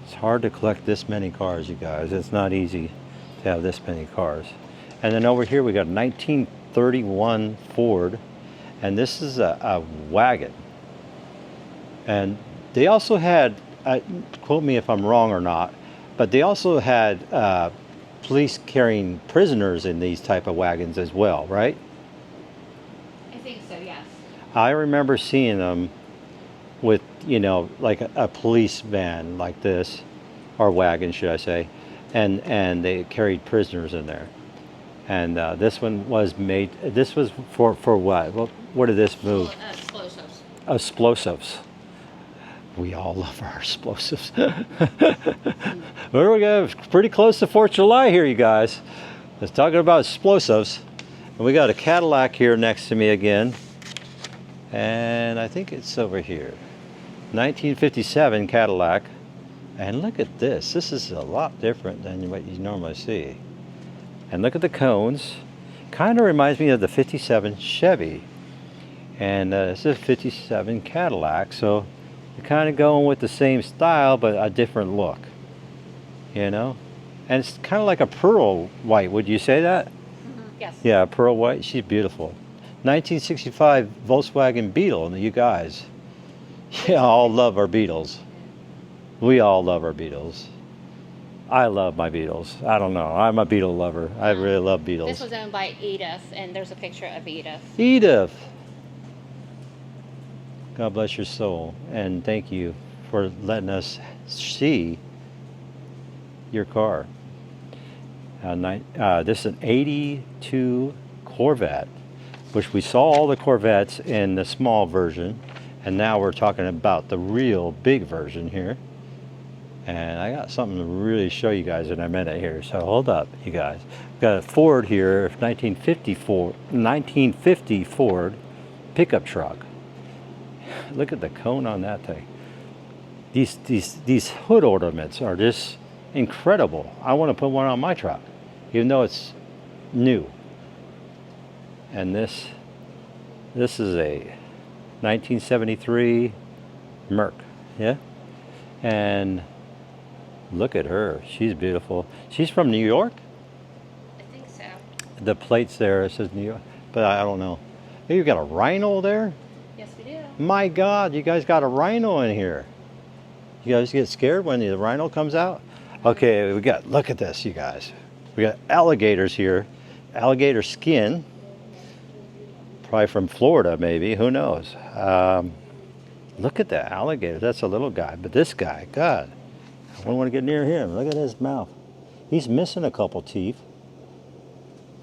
It's hard to collect this many cars, you guys. It's not easy to have this many cars. And then over here we got a 1931 Ford. And this is a wagon. And they also had, quote me if I'm wrong or not, but they also had police carrying prisoners in these type of wagons as well, right? I think so, yes. I remember seeing them with, you know, like a police van like this, or wagon, should I say, and they carried prisoners in there. And this one was made. This was for what? What did this move? Explosives. Explosives. We all love our explosives. Where we go? Pretty close to 4th of July here, you guys. Let's talk about explosives. And we got a Cadillac here next to me again. And I think it's over here. 1957 Cadillac. And look at this. This is a lot different than what you normally see. And look at the cones. Kind of reminds me of the 57 Chevy. And this is a 57 Cadillac. So you're kind of going with the same style, but a different look. You know? And it's kind of like a pearl white. Would you say that? Mm-hmm. Yes. Yeah, pearl white. She's beautiful. 1965 Volkswagen Beetle. You guys. Yeah, all love our Beetles. We all love our Beetles. I love my Beetles. I don't know. I'm a Beetle lover. I really love Beetles. This was owned by Edith, and there's a picture of Edith. Edith. God bless your soul. And thank you for letting us see your car. This is an 82 Corvette, which we saw all the Corvettes in the small version. And now we're talking about the real big version here. And I got something to really show you guys in a minute here. So hold up, you guys. We've got a Ford here, 1950 Ford pickup truck. Look at the cone on that thing. These hood ornaments are just incredible. I want to put one on my truck, even though it's new. And this is a 1973 Merc, yeah? And look at her. She's beautiful. She's from New York? I think so. The plates there, it says New York, but I don't know. Hey, you got a rhino there? Yes, we do. My God, you guys got a rhino in here. You guys get scared when the rhino comes out? Okay, look at this, you guys. We got alligators here. Alligator skin. Probably from Florida, maybe. Who knows? Look at that alligator. That's a little guy. But this guy, God, I wouldn't want to get near him. Look at his mouth. He's missing a couple teeth.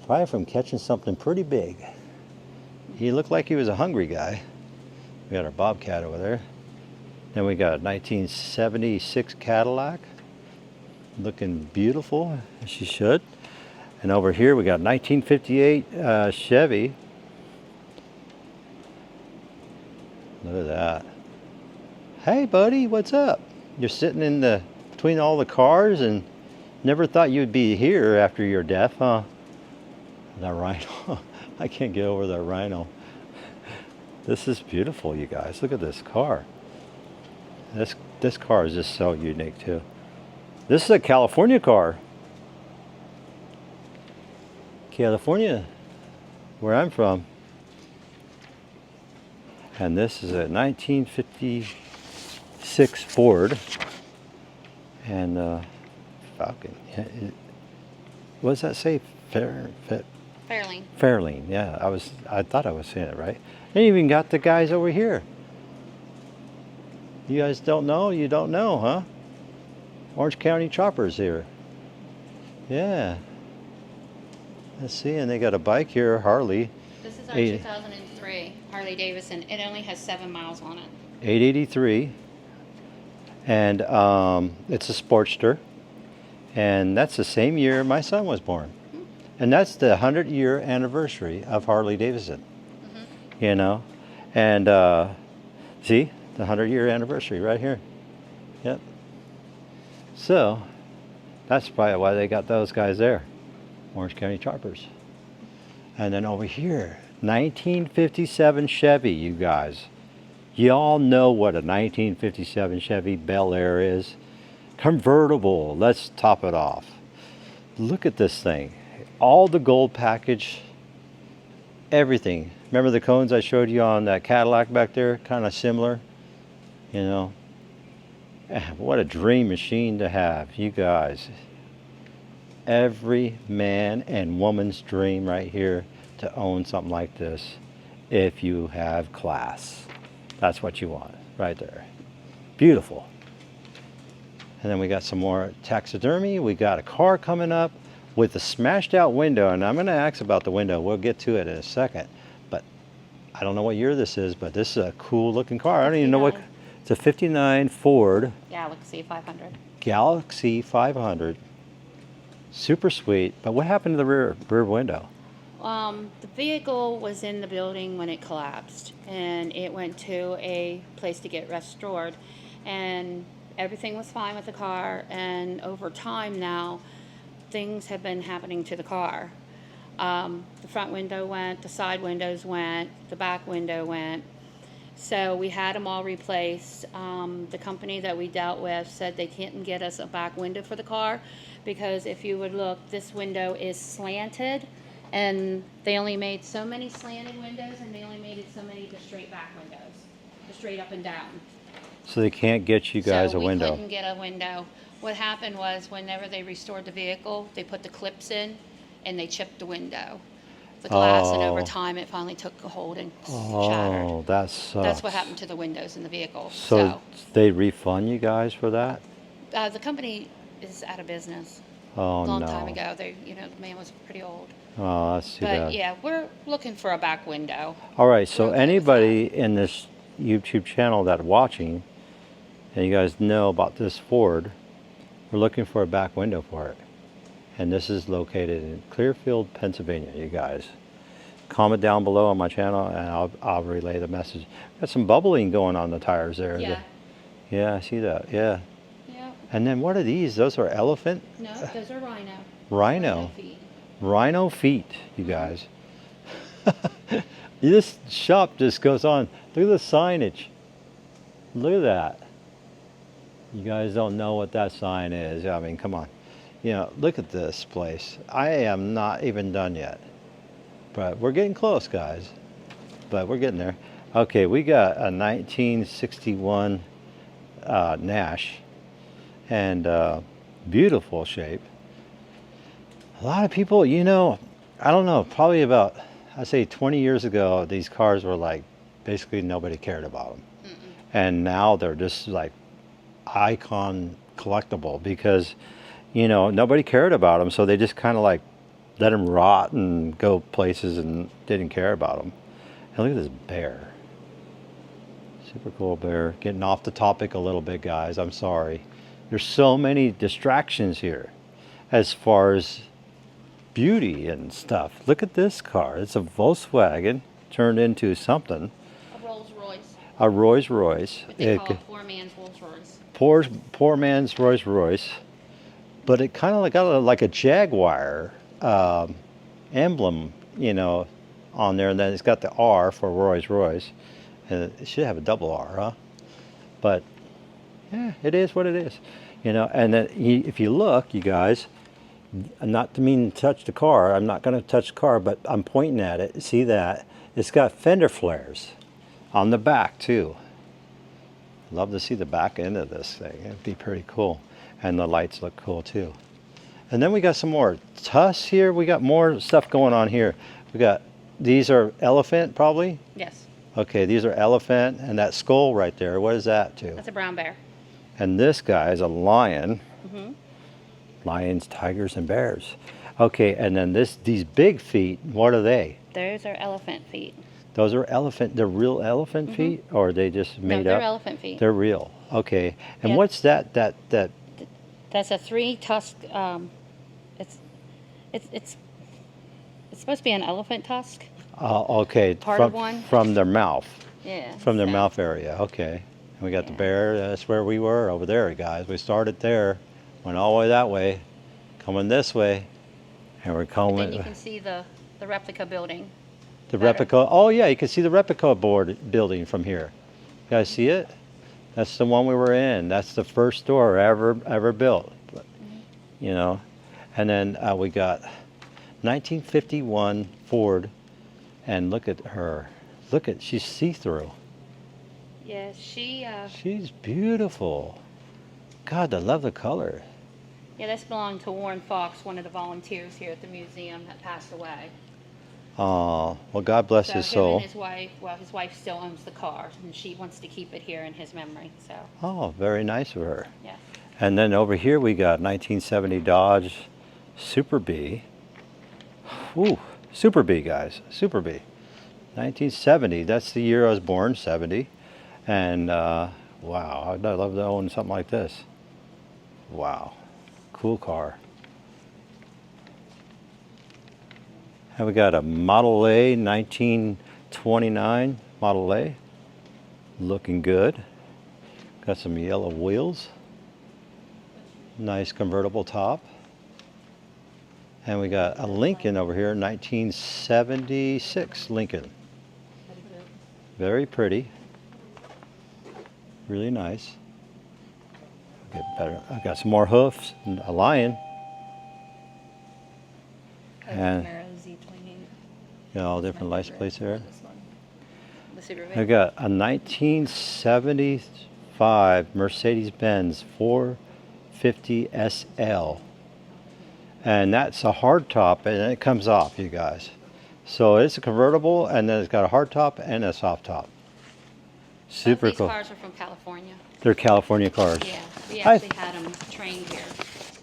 Probably from catching something pretty big. He looked like he was a hungry guy. We got our Bobcat over there. Then we got a 1976 Cadillac. Looking beautiful, as she should. And over here we got 1958 Chevy. Look at that. Hey buddy, what's up? You're sitting in between all the cars and never thought you'd be here after your death, huh? That rhino. I can't get over that rhino. This is beautiful, you guys. Look at this car. This car is just so unique too. This is a California car. California, where I'm from. And this is a 1956 Ford. And Falcon. What does that say? Fairlane. Fairlane, yeah. I thought I was saying it right. And you even got the guys over here. You guys don't know? You don't know, huh? Orange County Choppers here. Yeah. Let's see, and they got a bike here, Harley. This is our 2003 Harley Davidson. It only has 7 miles on it. 883. And it's a Sportster. And that's the same year my son was born. And that's the 100-year anniversary of Harley Davidson. You know? And see, the 100-year anniversary right here. Yep. So, that's probably why they got those guys there. Orange County Choppers. And then over here, 1957 Chevy, you guys. Y'all know what a 1957 Chevy Bel Air is. Convertible. Let's top it off. Look at this thing. All the gold package, everything. Remember the cones I showed you on that Cadillac back there? Kind of similar, you know. What a dream machine to have, you guys. Every man and woman's dream right here to own something like this if you have class. That's what you want right there. Beautiful. And then we got some more taxidermy. We got a car coming up with a smashed out window, and I'm going to ask about the window. We'll get to it in a second. But I don't know what year this is, but this is a cool looking car. I don't even know what. It's a 59 Ford Galaxy 500. Galaxy 500. Super sweet. But what happened to the rear window? The vehicle was in the building when it collapsed, and it went to a place to get restored, and everything was fine with the car. And over time now, things have been happening to the car. The front window went, the side windows went, the back window went. So we had them all replaced. The company that we dealt with said they can't get us a back window for the car because if you would look, this window is slanted, and they only made so many slanted windows, and they only made it so many the straight back windows, the straight up and down. So they can't get you guys a window. So we couldn't get a window. What happened was whenever they restored the vehicle, they put the clips in and they chipped the window, the glass, and over time it finally took a hold and shattered. Oh, that sucks. That's what happened to the windows in the vehicle. So they refund you guys for that? The company is out of business. Oh, A long no. time ago. The man was pretty old. Oh, that's too But bad. yeah, we're looking for a back window. All right, so We're okay with anybody in this YouTube channel that's watching, and you guys know about this Ford, we're looking for a back window for it. And this is located in Clearfield, Pennsylvania, you guys. Comment down below on my channel and I'll relay the message. Got some bubbling going on the tires there. Yeah. Yeah, I see that, yeah. Yeah. And then what are these? Those are elephant? No, those are rhino. Rhino. Feet. Rhino feet, you guys. This shop just goes on. Look at the signage. Look at that. You guys don't know what that sign is. I mean, come on. You know, look at this place. I am not even done yet. But we're getting close, guys. But we're getting there. Okay, we got a 1961 Nash. And beautiful shape. A lot of people, you know, I don't know, probably about, I'd say 20 years ago, these cars were like, basically nobody cared about them. And now they're just like icon collectible because, you know, nobody cared about them. So they just kind of like let them rot and go places and didn't care about them. And look at this bear. Super cool bear. Getting off the topic a little bit, guys. I'm sorry. There's so many distractions here as far as beauty and stuff. Look at this car. It's a Volkswagen turned into something. A Rolls Royce. A Rolls Royce. What they call a poor man's Rolls Royce. Poor man's Rolls Royce. But it kind of like got like a Jaguar emblem, you know, on there. And then it's got the R for Rolls Royce. And it should have a double R, huh? But yeah, it is what it is. You know, and then if you look, you guys, not to mean to touch the car, I'm not going to touch the car, but I'm pointing at it. See that? It's got fender flares on the back too. Love to see the back end of this thing. It'd be pretty cool. And the lights look cool too. And then we got some more tusks here. We got more stuff going on here. We got, these are elephant probably? Yes. Okay, these are elephant, and that skull right there, what is that too? That's a brown bear. And this guy is a lion. Mm-hmm. Lions, tigers, and bears. Okay, and then these big feet, what are they? Those are elephant feet. Those are elephant, they're real elephant feet? Or are they just made No, they're up? elephant feet. They're real. Okay. And Yeah. what's that That's a three tusk. It's it's it's it's supposed to be an elephant tusk. Okay, Part of one? from their mouth. Yeah. From their so- mouth area, okay. And we got the Yeah. bear, that's where we were, over there, guys. We started there, went all the way that way, coming this way, and we're But coming. then you can see the replica building. The better. replica, oh yeah, you can see the replica building from here. You guys see it? That's the one we were in. That's the first store ever built. You know, and then we got 1951 Ford, and look at her. Look at, she's see-through. Yeah, she. She's beautiful. God, I love the color. Yeah, this belonged to Warren Fox, one of the volunteers here at the museum that passed away. Oh, well, God bless So his him soul. and his wife, well, his wife still owns the car, and she wants to keep it here in his memory. So, Oh, very nice of her. yeah. And then over here we got 1970 Dodge Super B. Ooh, Super B, guys, Super B. 1970, that's the year I was born, 70. And wow, I'd love to own something like this. Wow, cool car. And we got a Model A 1929 Model A, looking good. Got some yellow wheels. Nice convertible top. And we got a Lincoln over here, 1976 Lincoln. Very pretty. Really nice. Get better. I got some more hoofs and a lion. And got all different license plates there. I got a 1975 Mercedes-Benz 450 SL. And that's a hard top, and it comes off, you guys. So it's a convertible, and then it's got a hard top and a soft top. Super Both these cool. cars are from California. They're California cars. Yeah, we I- actually had them trained here.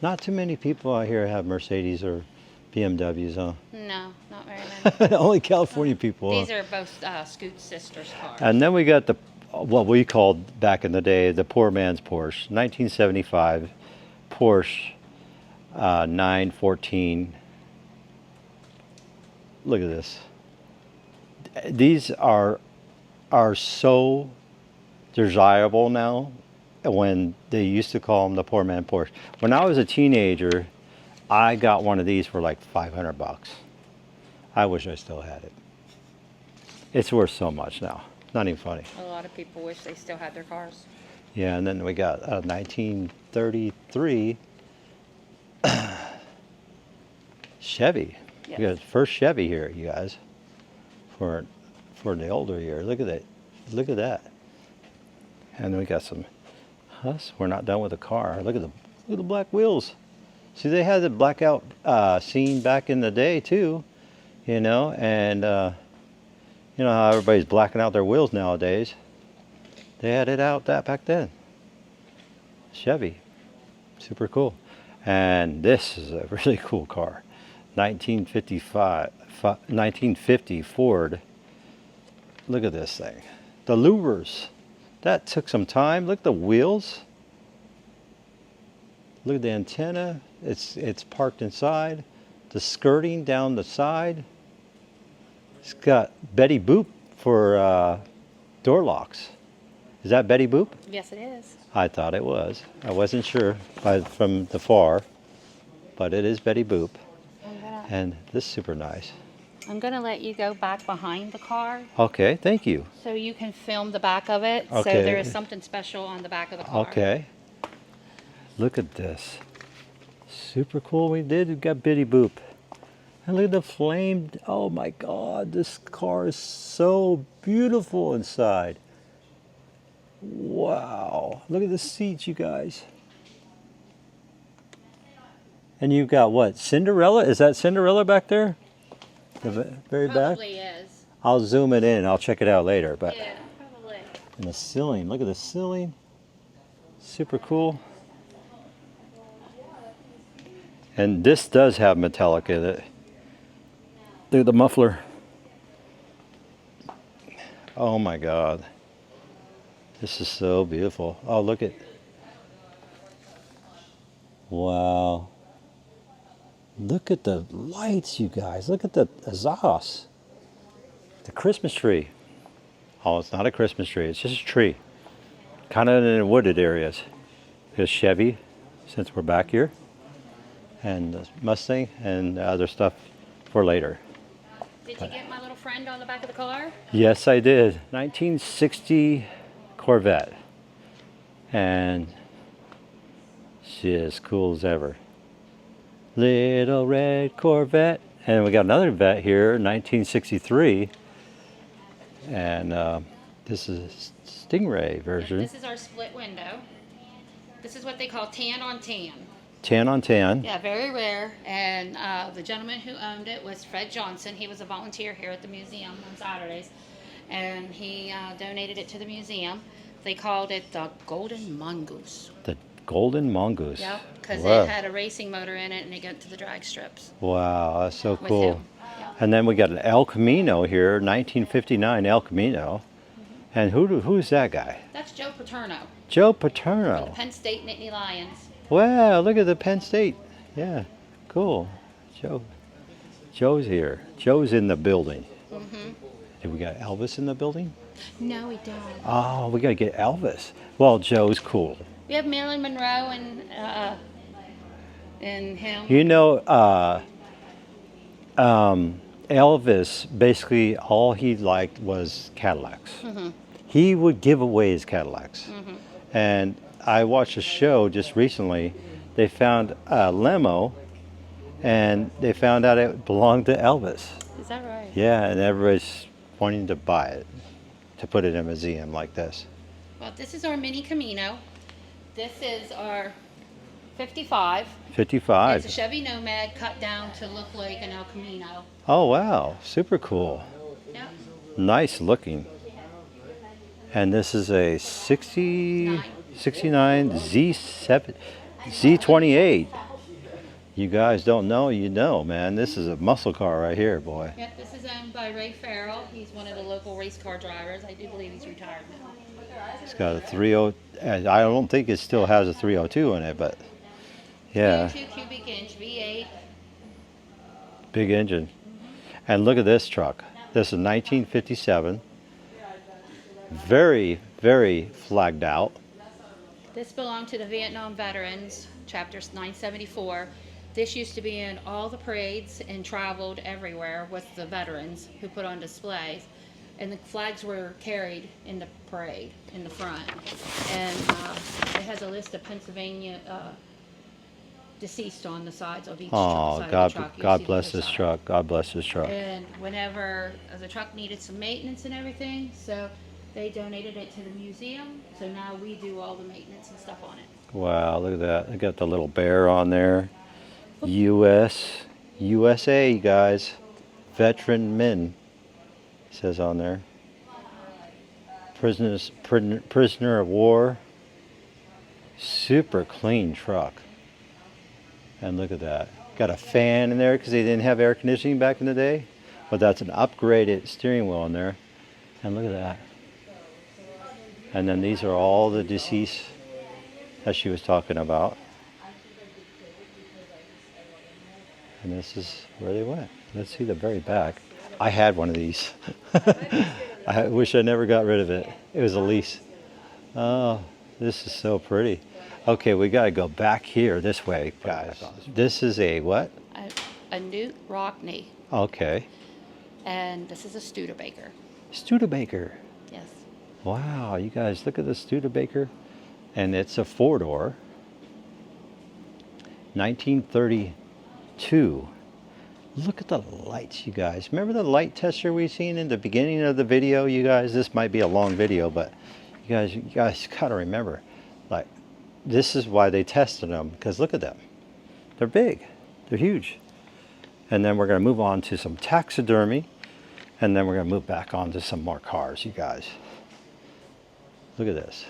Not too many people out here have Mercedes or BMWs, huh? No, not very many. Only California people. These Huh? are both Scoot's sister's cars. And then we got the what we called back in the day the poor man's Porsche, 1975 Porsche 914. Look at this. These are so desirable now. When they used to call them the poor man Porsche. When I was a teenager, I got one of these for like $500. I wish I still had it. It's worth so much now. Not even funny. A lot of people wish they still had their cars. Yeah, and then we got a 1933 Chevy. Yes. We got the first Chevy here, you guys. For the older year. Look at that. Look at that. And then we got some Huss. We're not done with the car. Look at the black wheels. See, they had the blackout scene back in the day too, you know, and you know how everybody's blacking out their wheels nowadays. They had it out that back then. Chevy, super cool. And this is a really cool car, 1950 Ford. Look at this thing, the louvers. That took some time. Look at the wheels. Look at the antenna. It's parked inside. The skirting down the side. It's got Betty Boop for door locks. Is that Betty Boop? Yes, it is. I thought it was. I wasn't sure from the far, but it is Betty Boop. And this is super nice. I'm going to let you go back behind the car Okay, thank you. so you can film the back of it. So Okay. there is something special on the back of the car. Okay. Look at this. Super cool. We got Betty Boop. And look at the flame. Oh my God, this car is so beautiful inside. Wow. Look at the seats, you guys. And you've got what? Cinderella? Is that Cinderella back there? The very back? Probably is. I'll zoom it in. I'll check it out later. But Yeah, probably. and the ceiling. Look at the ceiling. Super cool. And this does have metallic in it. Look at the muffler. Oh my God. This is so beautiful. Oh, look at. Wow. Look at the lights, you guys. Look at the exhaust. The Christmas tree. Oh, it's not a Christmas tree. It's just a tree. Kind of in the wooded areas. There's Chevy, since we're back here. And the Mustang and other stuff for later. Did you get my little friend on the back of the car? Yes, I did. 1960 Corvette. And she is cool as ever. Little red Corvette. And we got another vet here, 1963. And this is a Stingray version. This is our split window. This is what they call tan on tan. Tan on tan. Yeah, very rare. And the gentleman who owned it was Fred Johnson. He was a volunteer here at the museum on Saturdays. And he donated it to the museum. They called it the Golden Mongoose. The Golden Mongoose. Yep, because Wow. it had a racing motor in it and it got to the drag strips Wow, that's so with cool. him. Yeah. And then we got an El Camino here, 1959 El Camino. And who's that guy? That's Joe Paterno Joe for the Paterno. Penn State Nittany Lions. Wow, look at the Penn State. Yeah, cool. Joe's here. Joe's in the building. Mm-hmm. Did we got Elvis in the building? No, we don't. Oh, we got to get Elvis. Well, Joe's cool. We have Marilyn Monroe and him. You know, Elvis, basically all he liked was Cadillacs. Mm-hmm. He would give away his Cadillacs. Mm-hmm. And I watched a show just recently. They found a limo and they found out it belonged to Elvis. Is that right? Yeah, and everybody's wanting to buy it, to put it in a museum like this. Well, this is our mini Camino. This is our 55. 55. It's a Chevy Nomad cut down to look like an El Camino. Oh, wow. Super cool. Yep. Nice looking. And this is a 69 Z7, Z28. You guys don't know, you know, man. This is a muscle car right here, boy. Yep, this is owned by Ray Farrell. He's one of the local race car drivers. I do believe he's retired now. It's got a 30, and I don't think it still has a 302 in it, but yeah, 2 cubic inch V8. big engine. And look at this truck. This is 1957. Very, very flagged out. This belonged to the Vietnam veterans, chapter 974. This used to be in all the parades and traveled everywhere with the veterans who put on displays. And the flags were carried in the parade in the front. And it has a list of Pennsylvania deceased on the sides of each Oh, side God, of the truck. You'll see God the bless other this side. truck. God bless this truck. And whenever the truck needed some maintenance and everything, so they donated it to the museum. So now we do all the maintenance and stuff on it. Wow, look at that. They got the little bear on there. USA, guys. Veteran men, says on there. Prisoner of war. Super clean truck. And look at that. Got a fan in there because they didn't have air conditioning back in the day. But that's an upgraded steering wheel in there. And look at that. And then these are all the deceased that she was talking about. And this is where they went. Let's see the very back. I had one of these. I wish I never got rid of it. It was a lease. Oh, this is so pretty. Okay, we got to go back here this way, guys. This is a what? A Newt Rockney. Okay. And this is a Studebaker. Studebaker. Yes. Wow, you guys, look at the Studebaker. And it's a four-door. 1932. Look at the lights, you guys. Remember the light tester we seen in the beginning of the video, you guys? This might be a long video, but you guys gotta remember, like, this is why they tested them, because look at them. They're big. They're huge. And then we're gonna move on to some taxidermy, and then we're gonna move back on to some more cars, you guys. Look at this.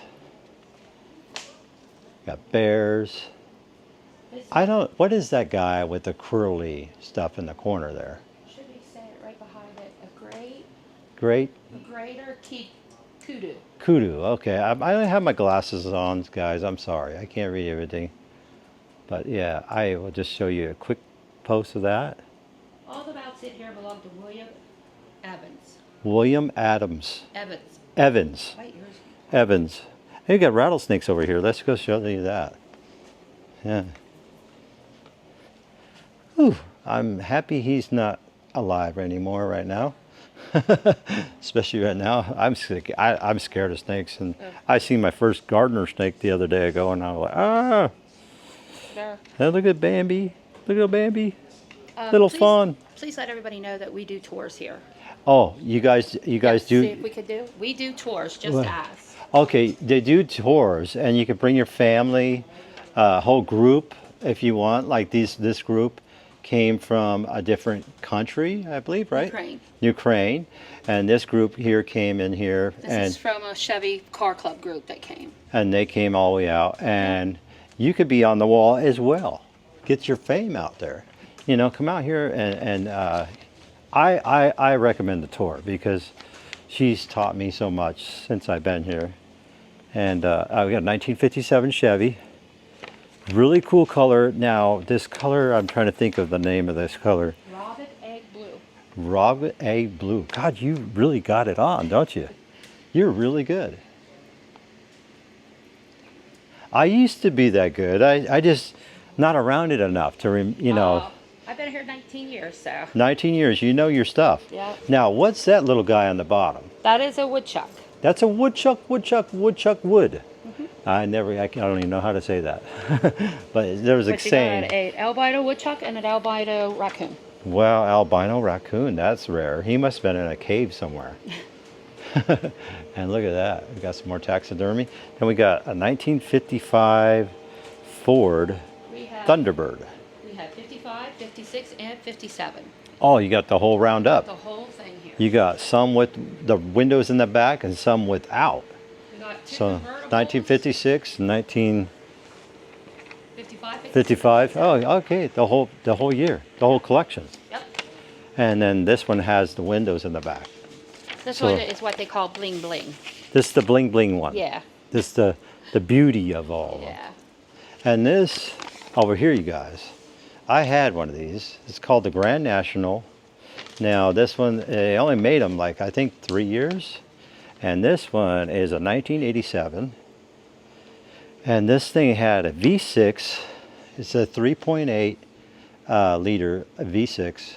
Got bears. What is that guy with the curly stuff in the corner there? Should we say it right behind it? A greater kudu. Kudu, okay. I don't have my glasses on, guys. I'm sorry. I can't read everything. But yeah, I will just show you a quick post of that. All the boats in here belong to William Evans. William Adams. Evans. Evans. Wait, yours. Evans. Hey, you got rattlesnakes over here. Let's go show you that. Yeah. Whew. I'm happy he's not alive anymore right now. Especially right now. I'm sick. I'm scared of snakes. And I seen my first gardener snake the other day ago, and I was like, ah. There. Hey, look at Bambi. Look at Bambi. Little please, fawn. Please let everybody know that we do tours here. Oh, you guys Yes, do. See if we could do. We do tours. Just Well, ask. Okay, they do tours, and you can bring your family, whole group if you want. Like this group came from a different country, I believe, right? Ukraine. Ukraine, and this group here came in here, This is from a Chevy Car Club group that came. and they came all the way out, and you could be on the wall as well. Get your fame out there. You know, come out here, and I recommend the tour because she's taught me so much since I've been here. And we got a 1957 Chevy. Really cool color. Now, this color, I'm trying to think of the name of this color. Robin Egg Blue. Robin Egg Blue. God, you really got it on, don't you? You're really good. I used to be that good. I just not around it enough to, you know. I've been here 19 years, so. 19 years, you know your stuff. Yeah. Now, what's that little guy on the bottom? That is a woodchuck. That's a woodchuck wood. I don't even know how to say that. But there was a But you saying. got an albino woodchuck and an albino raccoon. Well, albino raccoon, that's rare. He must have been in a cave somewhere. And look at that. We got some more taxidermy. Then we got a 1955 Ford We have, Thunderbird. We have 55, 56, and 57. Oh, you got the whole round up. The whole thing here. You got some with the windows in the back and some without. We got two So convertibles, 1956, 55, 1955. Oh, okay. The whole year, the whole collection. Yep. And then this one has the windows in the back. This So- one is what they call bling bling. This is the bling bling one. Yeah. This is the beauty of all of them. Yeah. And this over here, you guys, I had one of these. It's called the Grand National. Now this one, they only made them like I think 3 years. And this one is a 1987. And this thing had a V6. It's a 3.8 liter V6.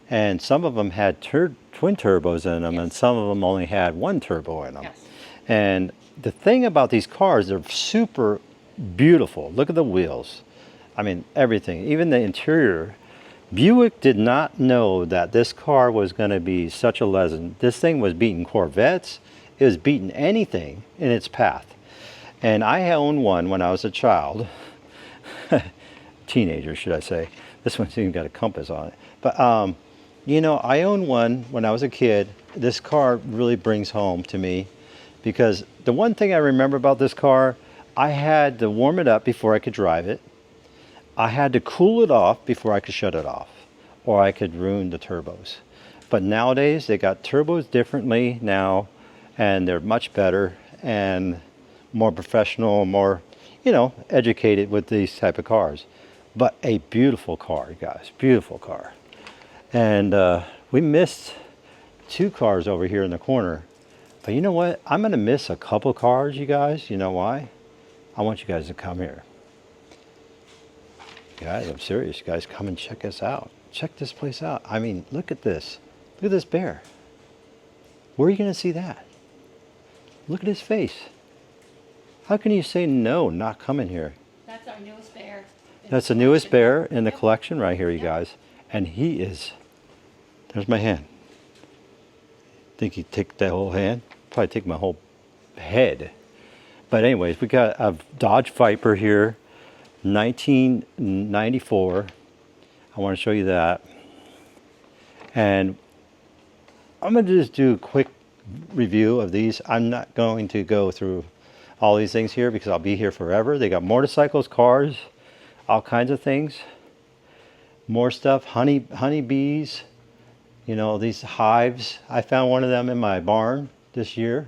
And some of them had twin turbos in them, and some of them only had one turbo in them. Yes. And the thing about these cars, they're super beautiful. Look at the wheels. I mean, everything, even the interior. Buick did not know that this car was going to be such a legend. This thing was beating Corvettes. It was beating anything in its path. And I owned one when I was a child. Teenager, should I say. This one's even got a compass on it. But, you know, I owned one when I was a kid. This car really brings home to me because the one thing I remember about this car, I had to warm it up before I could drive it. I had to cool it off before I could shut it off, or I could ruin the turbos. But nowadays, they got turbos differently now, and they're much better and more professional, more, you know, educated with these type of cars. But a beautiful car, guys, beautiful car. And we missed 2 cars over here in the corner. But you know what? I'm going to miss a couple cars, you guys. You know why? I want you guys to come here. Guys, I'm serious. You guys, come and check us out. Check this place out. I mean, look at this. Look at this bear. Where are you going to see that? Look at his face. How can you say no, not coming here? That's our newest bear. That's the newest bear in the Yep. collection right here, you Yep. guys. And he is, there's my hand. Think he'd take that whole hand? Probably take my whole head. But anyways, we got a Dodge Viper here, 1994. I want to show you that. And I'm going to just do a quick review of these. I'm not going to go through all these things here because I'll be here forever. They got motorcycles, cars, all kinds of things. More stuff, honeybees, you know, these hives. I found one of them in my barn this year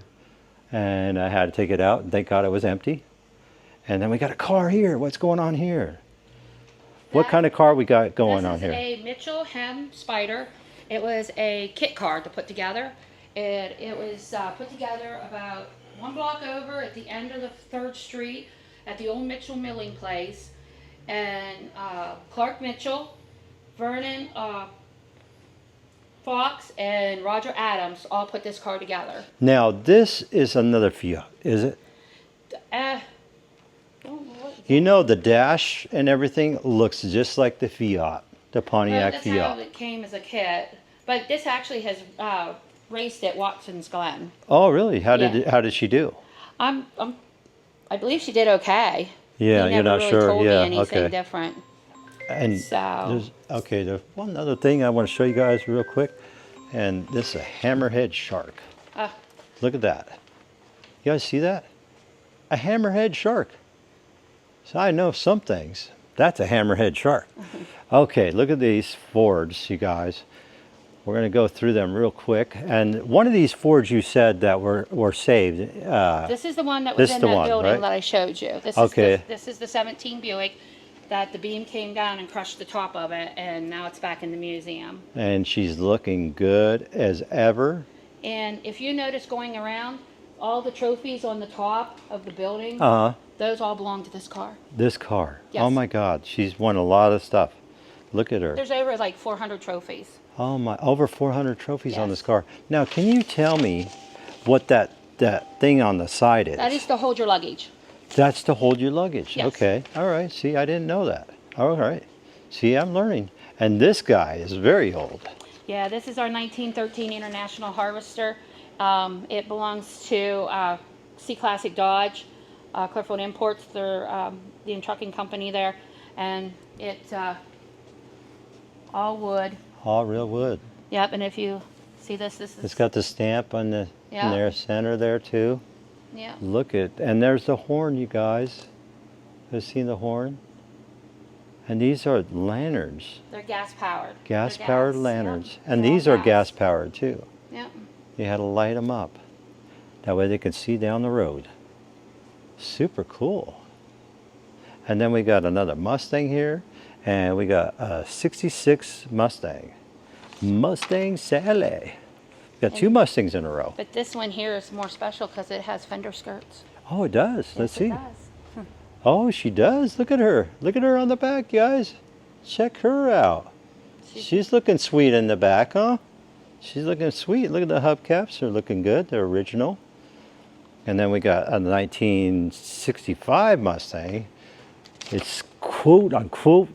and I had to take it out and thank God it was empty. And then we got a car here. What's going on here? What kind of car we got going on This is here? a Mitchell Hem Spider. It was a kit car to put together. It was put together about 1 block over at the end of the 3rd Street at the old Mitchell Milling Place. And Clark Mitchell, Vernon Fox, and Roger Adams all put this car together. Now, this is another Fiat, is it? Uh, You know, the dash and everything looks just like the Fiat, the Pontiac that's how Fiat. it came as a kit. But this actually has raced at Watson's Glen. Oh, really? How did Yeah. how did she do? I believe she did okay. Yeah, He you're never not really sure. told me Yeah, anything okay. different. And So there's one other thing I want to show you guys real quick, and this is a hammerhead shark. uh, Look at that. You guys see that? A hammerhead shark. So I know some things. That's a hammerhead shark. Okay, look at these Fords, you guys. We're going to go through them real quick. And one of these Fords you said that were saved. this is the one that this was is in the that one, building right? that I showed you. Okay. This is the 17 Buick that the beam came down and crushed the top of it, and now it's back in the museum. And she's looking good as ever. And if you notice going around, all the trophies on the top of the building, those all belong to this car. This car. Yes. Oh my God, she's won a lot of stuff. Look at her. There's over like 400 trophies. Oh my, over 400 trophies on Yes. this car. Now, can you tell me what that thing on the side is? That is to hold your luggage. That's to hold your luggage. Yes. Okay. All right. See, I didn't know that. All right. See, I'm learning. And this guy is very old. Yeah, this is our 1913 International Harvester. It belongs to C Classic Dodge, Clearfield Imports. They're the trucking company there, and it's all wood. All real wood. Yep, and if you see this is It's got the stamp on the Yeah. in their center there too. yeah. Look at, and there's the horn, you guys. Have you seen the horn? And these are lanterns, They're gas powered. gas-powered lanterns. Yep. And They're all these are gas-powered too. Yep. You had to light them up. That way they could see down the road. Super cool. And then we got another Mustang here, and we got a 66 Mustang. Mustang Sally. Got two Mustangs in a row. But this one here is more special because it has fender skirts. Oh, it does. Let's Yes, see. it does. Oh, she does. Look at her. Look at her on the back, guys. Check her out. She's looking sweet in the back, huh? She's looking sweet. Look at the hubcaps. They're looking good. They're original. And then we got a 1965 Mustang. It's quote unquote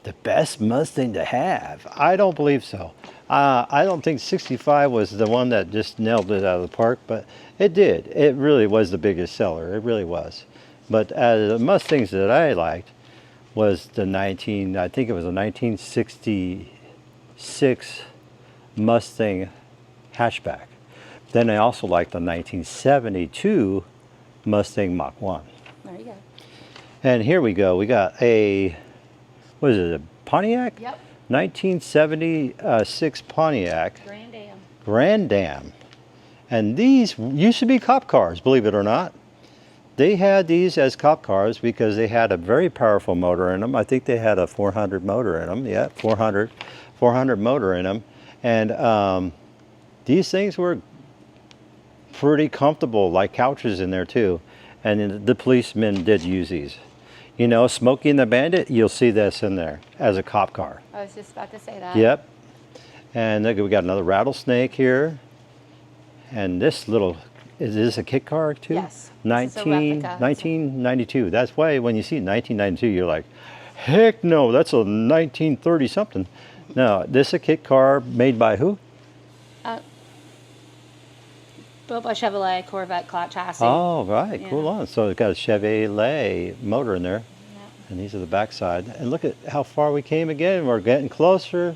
the best Mustang to have. I don't believe so. I don't think 65 was the one that just nailed it out of the park, but it did. It really was the biggest seller. It really was. But the Mustangs that I liked was the I think it was a 1966 Mustang hatchback. Then I also liked the 1972 Mustang Mach 1. There you go. And here we go. We got a, what is it, a Pontiac? Yep. 1976 Pontiac Grand Am. Grand Am. And these used to be cop cars, believe it or not. They had these as cop cars because they had a very powerful motor in them. I think they had a 400 motor in them. Yeah, 400 motor in them. And these things were pretty comfortable, like couches in there too. And the policemen did use these. You know, Smokey and the Bandit, you'll see this in there as a cop car. I was just about to say that. Yep. And look, we got another Rattlesnake here. And this little, is this a kit car too? Yes. This is a replica. 1992. That's why when you see 1992, you're like, heck no, that's a 1930 something. No, this is a kit car made by who? Built by Chevrolet Corvette chassis. Oh, right. Yeah. Cool on. So it's got a Chevrolet motor in there. Yep. And these are the backside. And look at how far we came again. We're getting closer.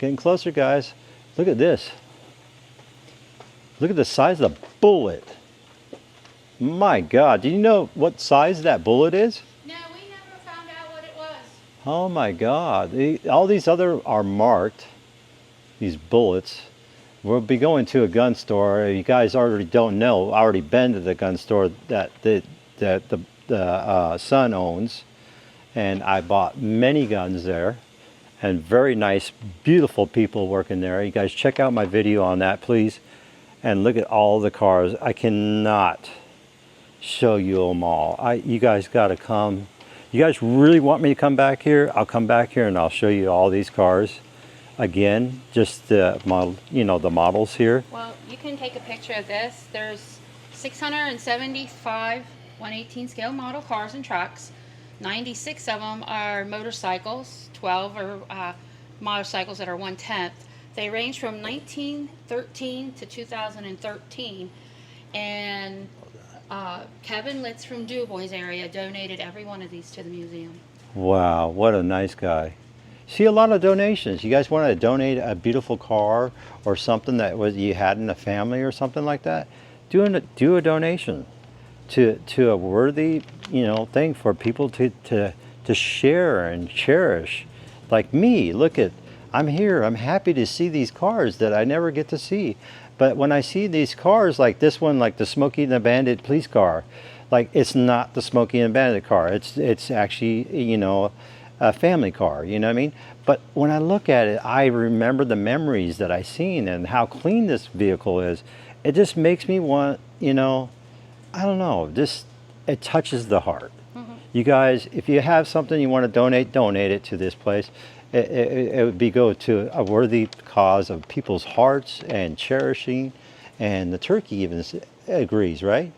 Getting closer, guys. Look at this. Look at the size of the bullet. My God. Do you know what size that bullet is? No, we never found out what it was. Oh my God. All these other are marked. These bullets. We'll be going to a gun store. You guys already don't know. I already been to the gun store that the son owns. and I bought many guns there, and very nice, beautiful people working there. You guys check out my video on that, please, and look at all the cars. I cannot show you them all. You guys got to come. You guys really want me to come back here? I'll come back here and I'll show you all these cars again, just the model, the models here. Well, you can take a picture of this. There's 675 1/18 scale model cars and trucks. 96 of them are motorcycles. 12 are motorcycles that are 1/10. They range from 1913 to 2013, and Kevin Litz from DuBois area donated every one of these to the museum. Wow, what a nice guy. See a lot of donations. You guys want to donate a beautiful car or something that you had in the family or something like that? Do a donation to a worthy, thing for people to share and cherish. Like me, I'm here. I'm happy to see these cars that I never get to see. But when I see these cars like this one, like the Smokey and the Bandit police car, like it's not the Smokey and Bandit car. It's actually, a family car, you know what I mean? But when I look at it, I remember the memories that I seen and how clean this vehicle is. It just makes me want, I don't know, it touches the heart. Mm-hmm. You guys, if you have something you want to donate it to this place. It would be go to a worthy cause of people's hearts and cherishing, and the turkey even agrees, right?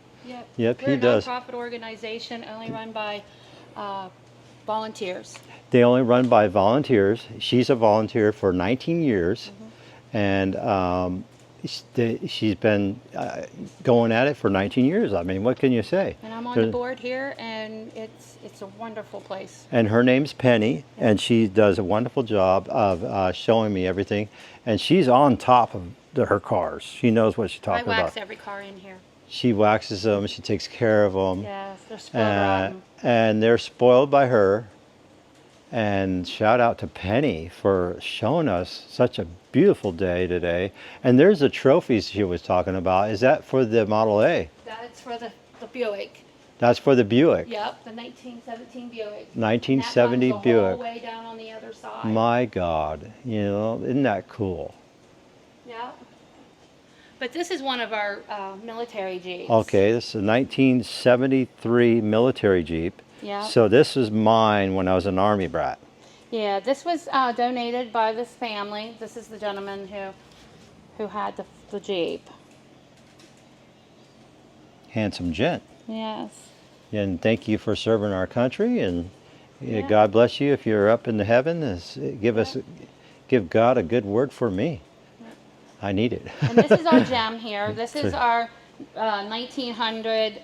Yep, We're he does. We're a nonprofit organization only run by volunteers. They only run by volunteers. She's a volunteer for 19 years, and she's been going at it for 19 years. I mean, what can you say? And I'm on the board here, and it's a wonderful place. And her name's Penny, and she does a wonderful job of showing me everything. And she's on top of her cars. She knows what she's talking about. I wax every car in here. She waxes them. She takes care of them. Yes, they're spoiled rotten. And they're spoiled by her. And shout out to Penny for showing us such a beautiful day today. And there's the trophies she was talking about. Is that for the Model A? That's for the Buick. That's for the Buick. Yep, the 1917 Buick. 1970 that runs the Buick. whole way down on the other side. My God, isn't that cool? Yeah. But this is one of our military Jeeps. Okay, this is a 1973 military Jeep. Yeah. So this is mine when I was an Army brat. Yeah, this was donated by this family. This is the gentleman who had the Jeep. Handsome gent. Yes. And thank you for serving our country, and God bless you if you're up in the heaven. Give God a good word for me. I need it. And this is our gem here. This is our 1900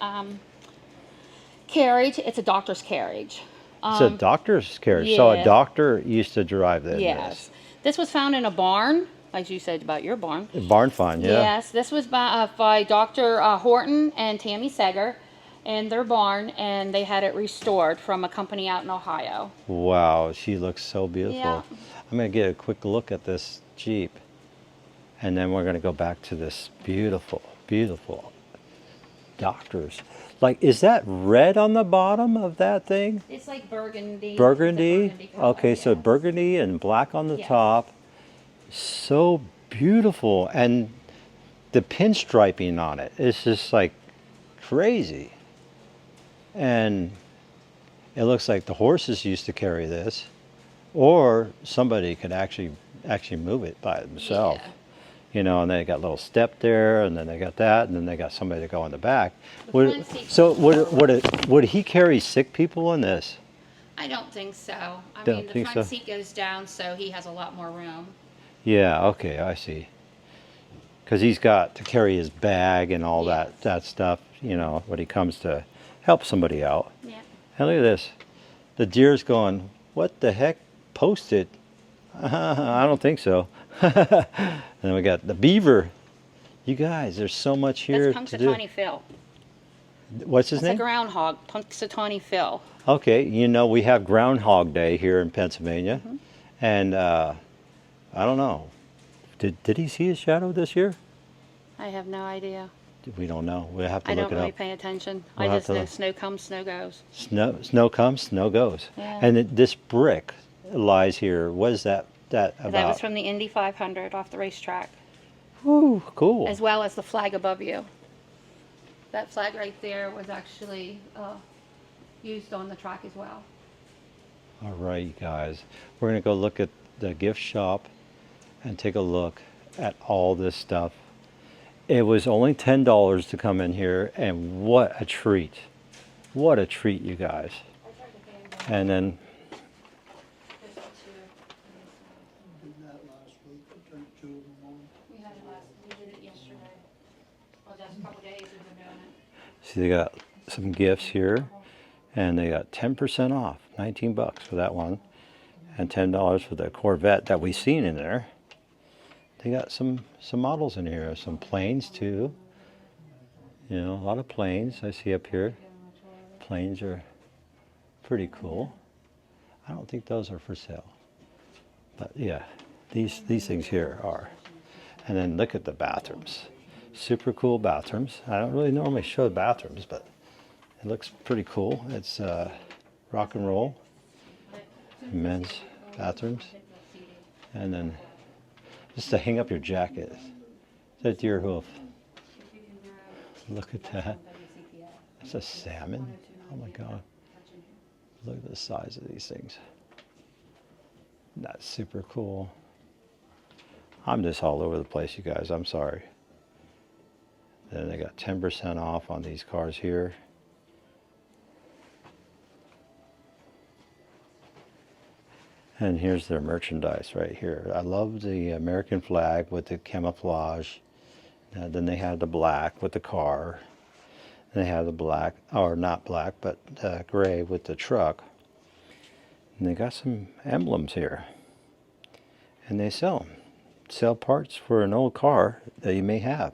carriage. It's a doctor's carriage. It's a doctor's carriage. So a doctor used to drive this. Yes. This was found in a barn, as you said about your barn. A barn find, yeah. Yes. This was by Dr. Horton and Tammy Seger in their barn, and they had it restored from a company out in Ohio. Wow, she looks so beautiful. Yeah. I'm going to get a quick look at this Jeep, and then we're going to go back to this beautiful, beautiful doctors. Like, is that red on the bottom of that thing? It's like burgundy. Burgundy? Burgundy color, Okay, so yes. burgundy and black on the Yes. top. So beautiful. And the pinstriping on it is just like crazy. And it looks like the horses used to carry this, or somebody could actually move it by themselves. Yeah. And they got a little step there, and then they got that, and then they got somebody to go in the back. front seat So goes would he carry sick people in this? I don't think so. I Don't mean, the think front so? seat goes down, so he has a lot more room. Yeah, okay, I see. Because he's got to carry his bag and all that stuff, when he comes to help somebody out. Yeah. And look at this. The deer's going, what the heck? Post it? I don't think so. And then we got the beaver. You guys, there's so much here That's to do. Punxsutawney Phil. What's his That's a name? groundhog, Punxsutawney Phil. Okay, we have Groundhog Day here in Pennsylvania. Mm-hmm. And I don't know. Did he see his shadow this year? I have no idea. We don't know. We'll have to I look don't it really up. pay attention. We'll I have just to know look. snow comes, snow goes. Snow comes, snow goes. Yeah. And this brick lies here. What is that That was about? from the Indy 500 off the racetrack, Ooh, cool. as well as the flag above you. That flag right there was actually used on the track as well. All right, you guys. We're going to go look at the gift shop and take a look at all this stuff. It was only $10 to come in here, and what a treat. What a treat, you guys. And then, Did that last week, I turned 2 of them on. We did it yesterday. Well, that's a couple days we've been doing it. see, they got some gifts here, and they got 10% off, 19 bucks for that one, and $10 for the Corvette that we seen in there. They got some models in here, some planes too. You know, a lot of planes I see up here. Planes are pretty cool. I don't think those are for sale, but yeah, these things here are. And then look at the bathrooms. Super cool bathrooms. I don't really normally show bathrooms, but it looks pretty cool. It's rock and roll, men's bathrooms, and then just to hang up your jacket. It's a deer hoof. Look at that. It's a salmon. Oh my God. Look at the size of these things. That's super cool. I'm just all over the place, you guys. I'm sorry. Then they got 10% off on these cars here. And here's their merchandise right here. I love the American flag with the camouflage. Then they have the black with the car. They have the black, or not black, but gray with the truck. And they got some emblems here. And they sell them. Sell parts for an old car that you may have.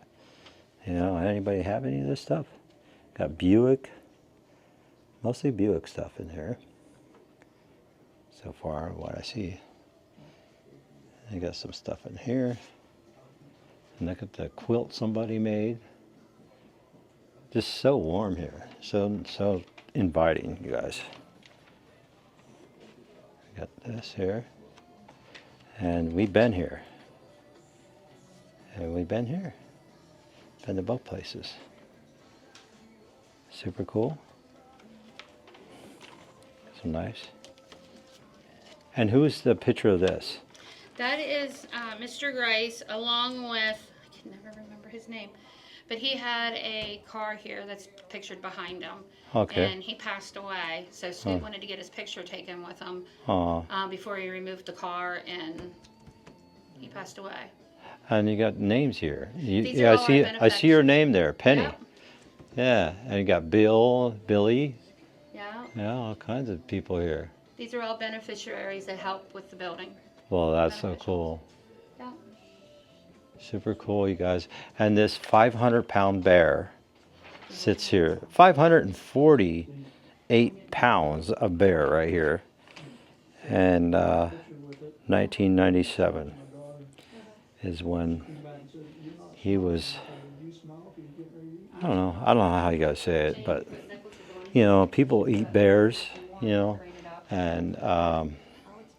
You know, anybody have any of this stuff? Got Buick. Mostly Buick stuff in here. So far, what I see. They got some stuff in here. And look at the quilt somebody made. Just so warm here. So inviting, you guys. Got this here. And we've been here. And we've been here. Been to both places. Super cool. So nice. And who's the picture of this? That is Mr. Grice, along with, I can never remember his name, but he had a car here that's pictured behind him. Okay. And he passed away, so Sue wanted to get his picture taken with him before he removed the car, and he passed away. And you got names here. These Yeah, are all our I see your benefactors. name there, Penny. Yep. Yeah, and you got Bill, Billy. Yeah. Yeah, all kinds of people here. These are all beneficiaries that help with the building. Well, that's so Beneficial. cool. Yeah. Super cool, you guys. And this 500-pound bear sits here. 548 pounds of bear right here. And 1997 is when he was, I don't know how you guys say it, but you know, people eat bears, you know, and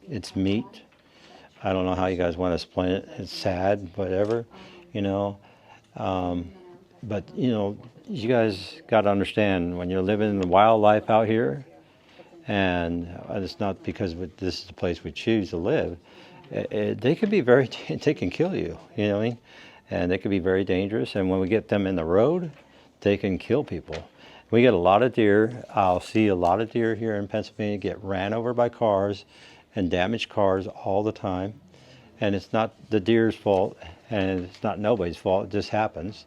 it's meat. I don't know how you guys want to explain it. It's sad, whatever, you know. But, you know, you guys got to understand when you're living in the wildlife out here, and it's not because this is the place we choose to live, they could be very, they can kill you, you know what I mean? And they could be very dangerous. And when we get them in the road, they can kill people. We get a lot of deer. I'll see a lot of deer here in Pennsylvania get ran over by cars and damaged cars all the time. And it's not the deer's fault, and it's not nobody's fault. It just happens.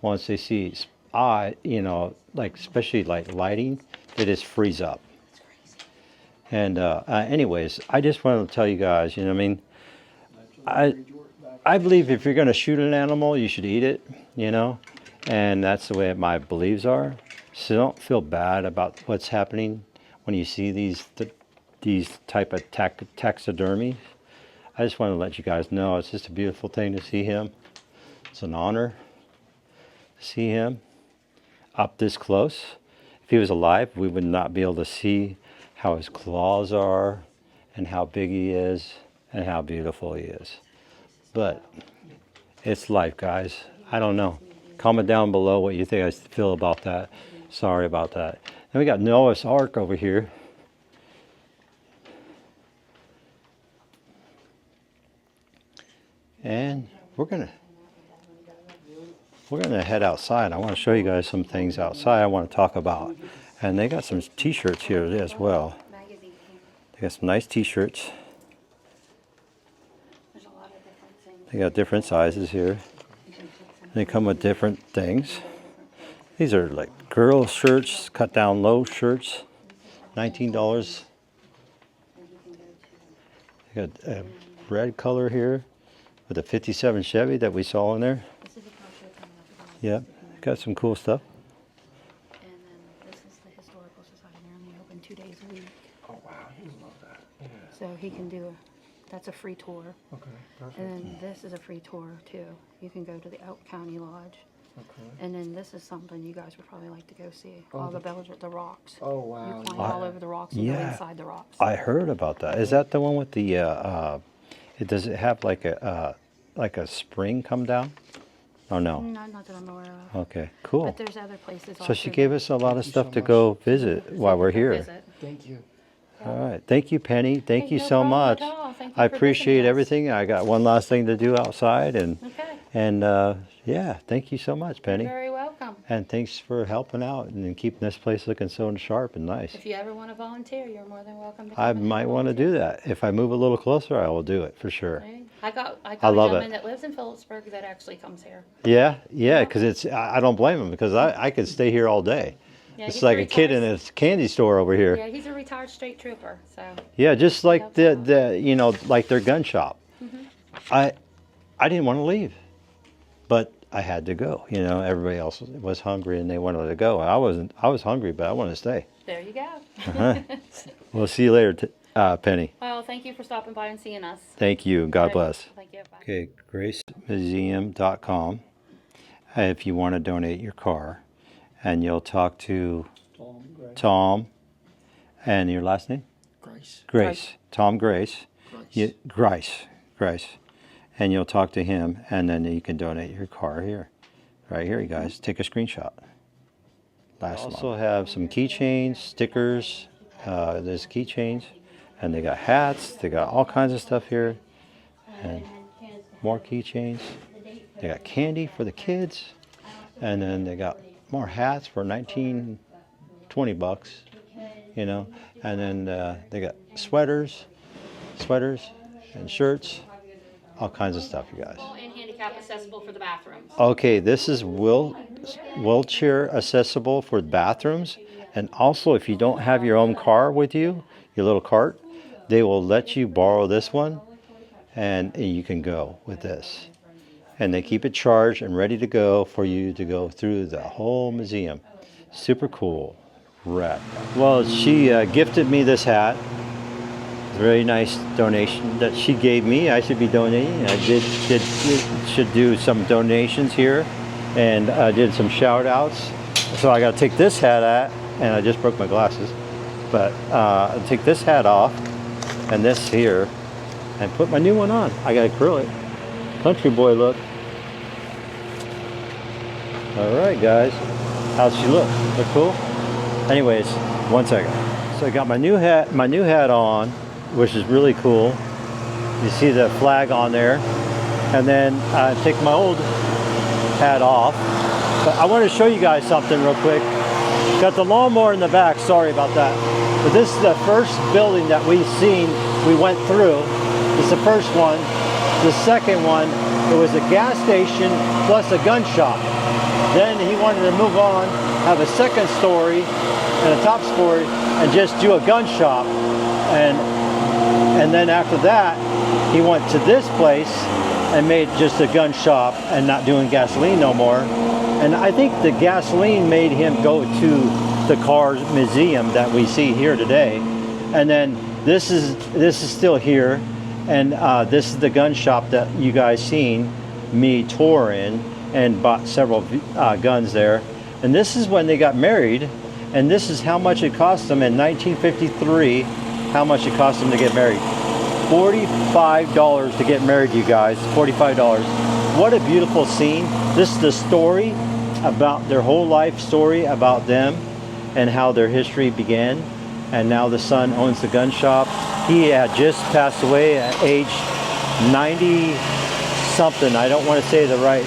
Once they see, you know, like especially like lighting, they just freeze up. And anyways, I just wanted to tell you guys, you know what I mean? I believe if you're going to shoot an animal, you should eat it, you know? And that's the way my beliefs are. So don't feel bad about what's happening when you see these type of taxidermy. I just want to let you guys know it's just a beautiful thing to see him. It's an honor see him up this close. If he was alive, we would not be able to see how his claws are and how big he is and how beautiful he is. But it's life, guys. I don't know. Comment down below what you think I feel about that. Sorry about that. Then we got Noah's Ark over here. And we're gonna head outside. I want to show you guys some things outside I want to talk about. And they got some t-shirts here as well. They got some nice t-shirts. They got different sizes here. They come with different things. These are like girl shirts, cut down low shirts, $19. They got a red color here with a 57 Chevy that we saw in there. Yep, got some cool stuff. And then this is the Historical Society. They're only open 2 days a week. Oh wow, he would love that. Yeah. So he can do that's a free tour. Okay, perfect. And then this is a free tour too. You can go to the Elk County Lodge. Okay. And then this is something you guys would probably like to go see. All the bells with the rocks. Oh wow. You climb all over the rocks and go inside the rocks. I heard about that. Is that the one with the, does it have like a spring come down? Oh no. No, not that I'm aware of. Okay, cool. But there's other places. So she gave us a lot of stuff to go visit while we're here. Thank you. All right. Thank you, Penny. Thank you no so problem much. at all. Thank you I for appreciate visiting us. everything. I got one last thing to do outside, and Okay. yeah, thank you so much, Penny. You're very welcome. And thanks for helping out and keeping this place looking so sharp and nice. If you ever want to volunteer, you're more than welcome to come I in and might want to do that. If I move a little closer, I will do it for sure. volunteer. I got I a love gentleman it. that lives in Phillipsburg that actually comes here. Yeah, because I don't blame him, because I could stay here all day. Yeah, It's he's like a kid in retired- a candy store over here. Yeah, he's a retired state trooper, so. Yeah, just like helps the like their gun shop. Mm-hmm. I didn't want to leave, but I had to go. Everybody else was hungry and they wanted to go. I wasn't. I was hungry, but I wanted to stay. There you go. We'll see you later, Penny. Well, thank you for stopping by and seeing us. Thank you. God bless. Thank you. Bye. Okay, gracemuseum.com. If you want to donate your car, and you'll talk to Tom, and your last name? Grace. Grace. Tom Grace. Grace. Grace. And you'll talk to him, and then you can donate your car here. Right here, you guys. Take a screenshot. We also have some keychains, stickers. There's keychains, and they got hats. They got all kinds of stuff here, and more keychains. They got candy for the kids, and then they got more hats for $19, $20, and then they got sweaters and shirts, all kinds of stuff, you guys. And handicap accessible for the bathrooms. Okay, this is wheelchair accessible for bathrooms, and also if you don't have your own car with you, your little cart, they will let you borrow this one, and you can go with this. And they keep it charged and ready to go for you to go through the whole museum. Super cool. Rad. Well, she gifted me this hat. Very nice donation that she gave me. I should be donating. I should do some donations here, and I did some shout outs. So I got to take this hat out, and I just broke my glasses. But I'll take this hat off and this here and put my new one on. I got acrylic. Country boy look. All right, guys. How's she look? Look cool? Anyways, one second. So I got my new hat on, which is really cool. You see the flag on there. And then I take my old hat off. But I want to show you guys something real quick. Got the lawnmower in the back, sorry about that. But this is the first building that we went through. It's the first one. The second one, it was a gas station plus a gun shop. Then he wanted to move on, have a second story and a top story, and just do a gun shop. And then after that, he went to this place and made just a gun shop and not doing gasoline no more. And I think the gasoline made him go to the car museum that we see here today. And then this is still here, and this is the gun shop that you guys seen me tour in. and bought several guns there. And this is when they got married, and this is how much it cost them in 1953, how much it cost them to get married. $45 to get married, you guys, $45. What a beautiful scene. This is the story about their whole life story about them and how their history began. And now the son owns the gun shop. He had just passed away at age 90 something. I don't want to say the right,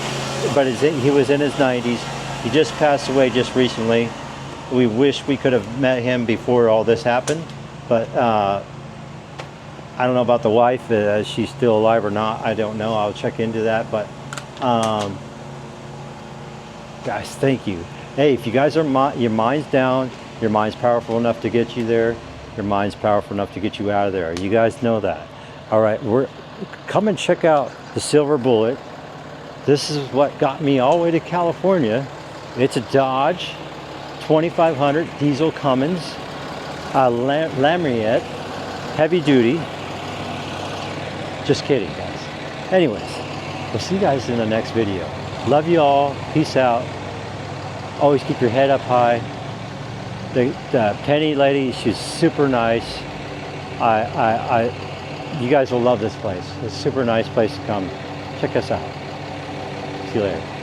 but he was in his 90s. He just passed away just recently. We wish we could have met him before all this happened, but I don't know about the wife. Is she still alive or not? I don't know. I'll check into that. But guys, thank you. Hey, if you guys are your mind's down, your mind's powerful enough to get you there. Your mind's powerful enough to get you out of there. You guys know that. All right, come and check out the Silver Bullet. This is what got me all the way to California. It's a Dodge 2500 diesel Cummins, Lamiette, heavy duty. Just kidding, guys. Anyways, we'll see you guys in the next video. Love you all. Peace out. Always keep your head up high. The Penny lady, she's super nice. You guys will love this place. It's a super nice place to come. Check us out. See you later.